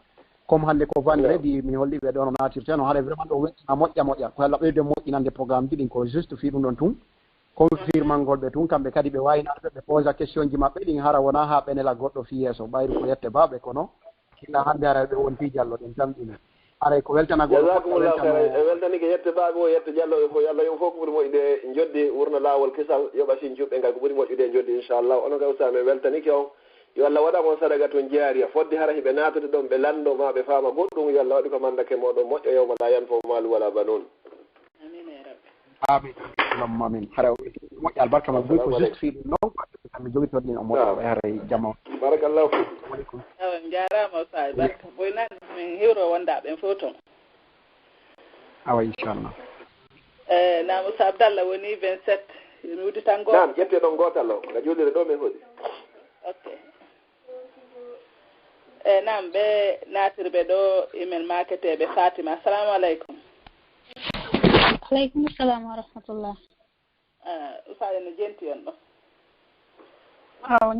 comme hannde ko vendredi mi holliɓe ɗo no natirte no haɗa vraiment ɗo weltina moƴƴa ko Allah ɓeyde moƴƴinande programme ji ɗin ko juste fi ɗum ɗon tun confirmangol ɓe tun kamɓe kadi ɓe waynaɓe ɓe posa question ji maɓɓe ɗin hara wona ha ɓenela goɗɗo fi yeeso ɓayru ko yette baɓe kono killa hannde hara ɓe won fi diallo ɗen tamɗine aray ko weltanagol jasakumullahu khairan e weltanike yette baaɓe o yette diallo e fof yo Allah yo fof ko ɓuri moƴƴude joddi wurno laawol kisal yoɓa sin juɓɓe ngal ko ɓuri moƴƴude e joddi inchallah onon ga usta mi weltanike on yo Allah waɗa on sadaga toon jaariya fodde hara hiɓe natude ɗon ɓe lando ma ɓe faama goɗɗum yo Allah waɗi ko mandake moɗon moƴƴo yawma la yan fof maalu wala banon. amin allahumma amin hara moƴƴa albarka ma boy ko juste fi ɗum noon kamɓe jogi toon ɗin o moƴƴo haray jamma barakallahu aleykum jarama sa barka boy nan min hiwro wondaɓen fof toon awa inchallah na Moussa Abdallah woni 27 mi wudi tan goto nam ƴette ɗon gotal o ga juulire ɗo min hoɗi ok nam ɓe natirɓe ɗo imen maketeɓe Fatima. Assalamu aleykum. aleykum salam wa rahmatullah. ustade no jenti on ɗo.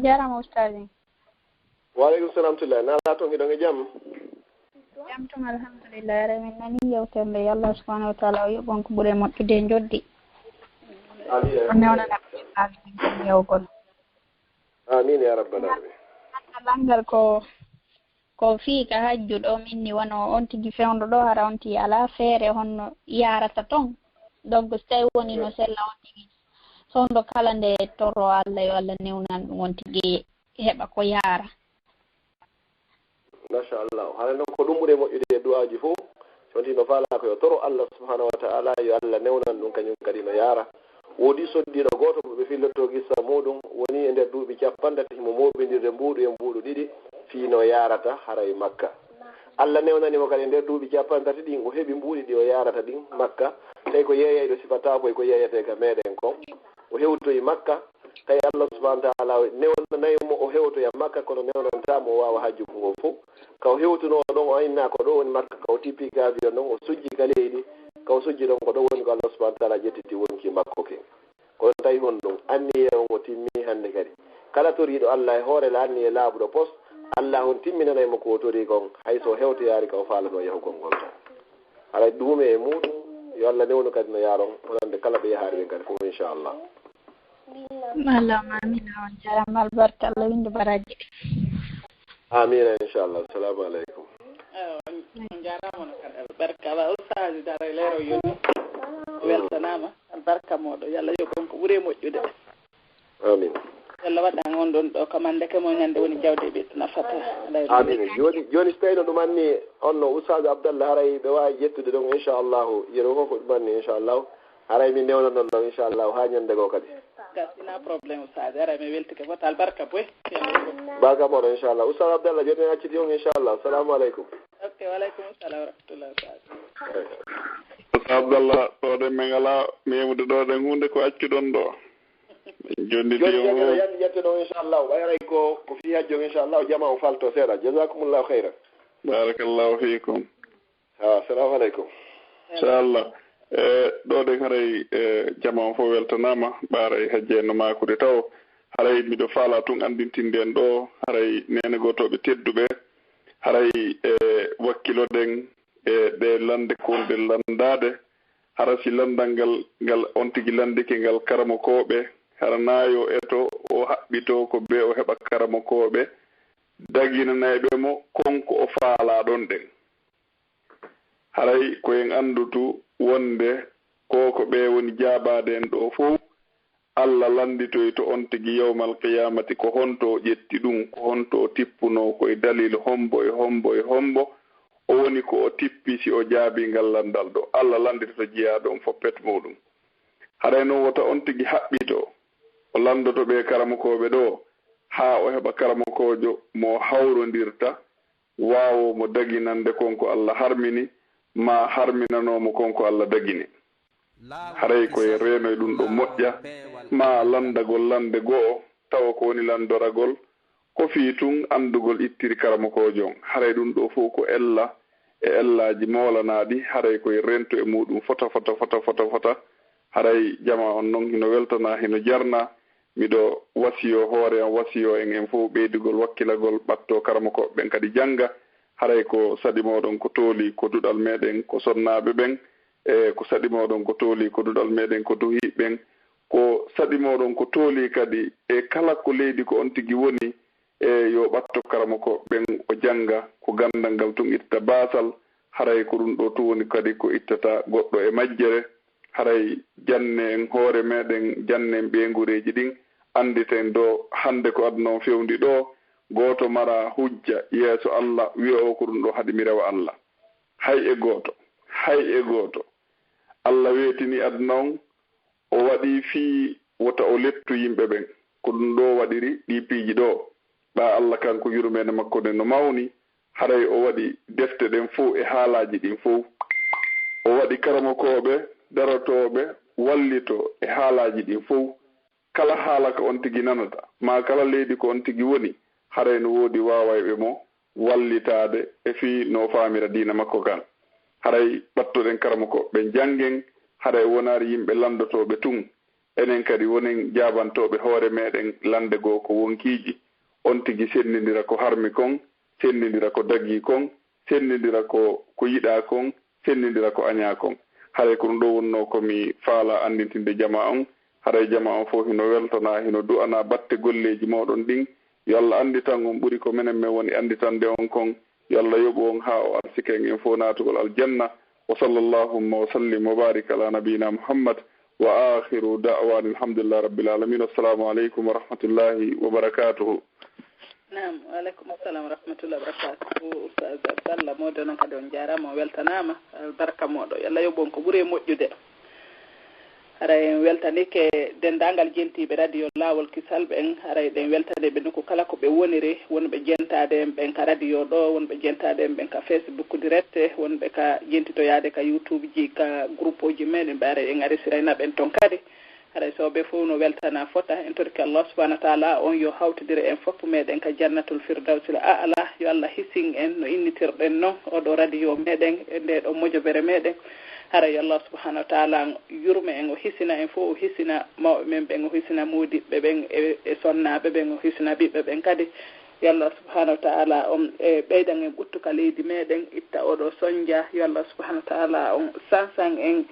jarama ustade. waleykum salam tullah nala toon hiɗon e jaam. jam tum alhamdulillah ara min nani yewtere nde Allah subhanahu wa taala o yoɓon ko ɓuuri moƴƴude joddi o newnana ɓe yewgol. amin ya rabbal alamin. langal ko fii ka hajju ɗo minni wono on tigi fewndo ɗo hara on tigi ala feere honno yarata toon donc so tawi woni no sella on tigi sondo kala nde torro Allah yo Allah newnan ɗum on tigi heɓa ko yaara. machallah hara noon ko ɗum ɓuri moƴƴude e du'aji fof sontino faala ko yo toro Allah subhanahu wa ta'ala yo Allah newnan ɗum kañum kadi no yaara. woodi soddiɗo goto mo ɓe fillotto gissa muɗum woni e nder duuɓi capantati mo moɓidirde mbuuɗu e mbuuɗu ɗiɗi fiino yarata haray Makka. Allah newnanimo kadi nder duuɓi capantati ɗin o heeɓi mbuuɗi ɗi o yarata ɗin Makka tawi ko yeeyayɗo sifatakoy ko yeeyete ka meɗen kon o hewtoyi Makka tawi Allah subhanahu wa ta'ala newnanaymo o hewtoya Makka kono newnantamo o wawa hajjugo ngo fof kaw hewtuno ɗon o inna ko ɗo woni Makka kaw tippi ka avion ɗon o sujji ka leydi kaw sujji ɗon ko ɗo woni ko Allah subhanahu wa ta'ala ƴettiti wonki makko ken kono tawi hon ɗum anniye on o timmi hannde kadi kala toriiɗo Allah e hoore la anniye laaɓuɗo poste Allah on timminanaymo ko tori kon hayso hewtoyaari ka o faalaɗo yahugol ngol tan haɗa ɗuume e muɗum yo Allah newnu kadi no yaaron honande kala ɓe yahaari ɓen kadi fof inchallah. Allahumma amin on jarama albarka Allah winde baraji ɗi. amina inchallah. assalamu aleykum. jarama no kadi albarka ala ustaji dara leero yoni weltanama albarka moɗo yo Allah yoɓon ko ɓuuri moƴƴude. amin. Allah waɗan on ɗon ɗo ko mandeke mo ñande woni jawde ɓe nafata. amin joni so tawino ɗum anni on no Oustaz Abdallah haray ɓe wawi ƴettude ɗon inchallahu yeero fof ko ɗum anni inchallahu haray min newna noon ɗon inchallahu ha ñande goo kadi barka sina problème saade ara mi weltike fotal barka boy barka moɗo inchallah oustad abdallah joni en acciti on inchallah assalamu aleykum ok waleykum salam wa rahmatullah oustad abdallah ɗoɗen min ala memude ɗoɗen hunde ko accuɗon ɗo joni yandi jette ɗon inchallah ɓayray ko fi hajjon inchallah jama o falto seeɗa jasakumullahu heyra barakallahu fikum assalamu aleykum inchallah ɗoɗen haray jama o fof weltanama ɓaaray hajjeno makude taw haray miɗo faala tun andintinden ɗo haray nene gotoɓe tedduɓe haray wakkiloɗen ɗe lande konde landade hara si landal ngal on tigui landike ngal karamokoɓe hara nayo eto o haɓɓito ko be o heɓa karamokoɓe daginanayɓe mo konko o faala ɗon ɗen haray koyen andutu wonde koko ɓe woni jaabade en ɗo fof Allah landitoy to on tigi yawmal qiyamati ko honto ƴetti ɗum ko honto tippuno koye dalil hombo e hombo e hombo o woni ko o tippi si o jaabi ngal landal ɗo Allah landitoto jeeyaɗo on foppet muɗum haray noon wota on tigi haɓɓito o landoto ɓe karamokoɓe ɗo ha o heɓa karamokojo mo hawrodirta wawo mo daginande konko Allah harmini ma harminanomo konko Allah dagini haray koye reeno e ɗum ɗo moƴƴa ma landagol lande go'o tawa ko woni landoragol ko fii tun andugol ittiri karamokojo on haray ɗum ɗo fof ko ella e ellaji molanaɗi haray koye rento e muɗum fota haray jama on noon hino weltana hino jarna miɗo wasiyo hoore an wasiyo en fof ɓeydugol wakkilagol ɓatto karamokoɓe ɓen kadi janga haray ko saɗi moɗon ko tooli ko duɗal meɗen ko sonnaɓe ɓen ko saɗi moɗon ko tooli ko duɗal meɗen ko duhiɓɓen ko saɗi moɗon ko tooli kadi e kala ko leydi ko on tigui woni yo ɓatto karamoko ɓen o janga ko gandal ngal tun ittata basal haray ko ɗum ɗo tun woni kadi ko ittata goɗɗo e majjere haray janne en hoore meɗen janne en ɓeyngureji ɗin anditen do hande ko aduna on fewndi ɗo goto mara hujja yeeso Allah wiya o ko ɗum ɗo haɗi mi rewa Allah hay e goto Allah weetini aduna on o waɗi fii wota o lettu yimɓe ɓen ko ɗum ɗo waɗiri ɗi piiji ɗo ɓa Allah kanko yurmene makko nden no mawni haray o waɗi defte ɗen fof e haalaji ɗin fof o waɗi karamokoɓe darotoɓe wallito e haalaji ɗin fof kala haala ko on tigi nanata ma kala leydi ko on tigi woni haray no woodi wawayɓe mo wallitade e fii no famira diina makko kan haray ɓattoɗen karamokoɓe jangen haray wonari yimɓe landotoɓe tun enen kadi wonen jabantoɓe hoore meɗen lande goo ko wonkiji on tigi sennidira ko harmi kon sennidira ko daggi kon sennidira ko yiɗa kon sennidira ko aña kon haray ko ɗum ɗo wonno komi faala andintinde jama on haray jama on fof hino weltana hino du'ana batte golleji moɗon ɗin yo Allah anditan on ɓuri ko menen men woni anditande on kon yo Allah yoɓu on ha o arsiken en fof natugol aljanna wa salllahumma wa sallim wa barik ala nabiyina muhammad wa akhiru da'wan alhamdulillah rabbil alamin assalamu aleykum wa rahmatullahi wa barakatuhu. Naam, wa aleykum assalam wa rahmatullahi wa barakatuhu. Ustaz Abdallah moɗo noon kadi on jarama o weltanama barka moɗo yo Allah yoɓon ko ɓuuri moƴƴude haray en weltanike dendagal jentiɓe radio lawol kisalɓe en haray ɗen weltade ɓe ko kala ko ɓe woniri wonɓe jentade en ɓen ka radio ɗo wonɓe jentade en ɓen ka Facebook direct wonɓe ka jentitoyade ka YouTube ji ka groupe uji meɗen ɓe aray en arisirayna ɓen toon kadi haray soɓe fof no weltana fota en torki Allah subahanahu wa taala on yo hawtodira en fopp meɗen ka jannatul firdawsil a'la yo Allah hisin en no innitirɗen noon oɗo radio meɗen e nde ɗo mojobere meɗen haray Allah subahanahu wa taala yurme en o hisina en fof o hisina mawɓe men ɓen o hisina mudiɓɓe ɓen e sonnaɓe ɓen o hisina ɓiɓɓe ɓen kadi yo Allah subahanahu wa taala on e ɓeydan en ɓuttuka leydi meɗen itta oɗo sonja yo Allah subahanahu wa taala on sansan en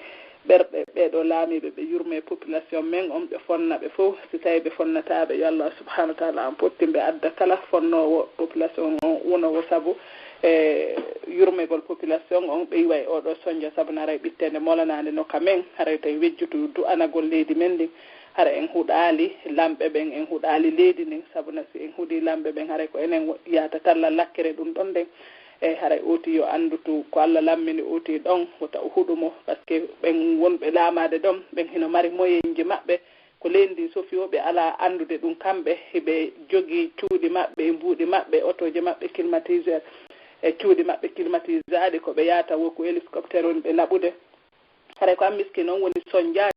ɓerɓe ɓeɗo laamiɓe ɓe yurme population men on ɓe fonnaɓe fof si tawi ɓe fonnataɓe yo Allah subahanahu wa taala on pottimɓe adda kala fonnowo population on wunowo saabu e yurmegol population on ɓe yiwa e oɗo soñja saabu no aray ɓittende molanade no kamen haray tawi wejjutu du'anagol leydi men ndin hara en huɗali lamɓe ɓen en huɗali leydi ndin saabu no si en huuɗi lamɓe ɓen haray ko enen yata talla lakkere ɗum ɗon nden e haray oti yo andutu ko Allah lammini oti ɗon wota o huɗumo par ce que ɓen wonɓe laamade ɗon ɓen hino mari moyenji maɓɓe ko lendi sofiyoɓe ala andude ɗum kamɓe heɓe jogii cuuɗi maɓɓe e mbuuɗi maɓɓe otoje maɓɓe climatiseur e cuuɗi maɓɓe climatisade ko ɓe yahata woko hélicoptére woni ɓe naɓude haray ko an miski noon woni soñdiade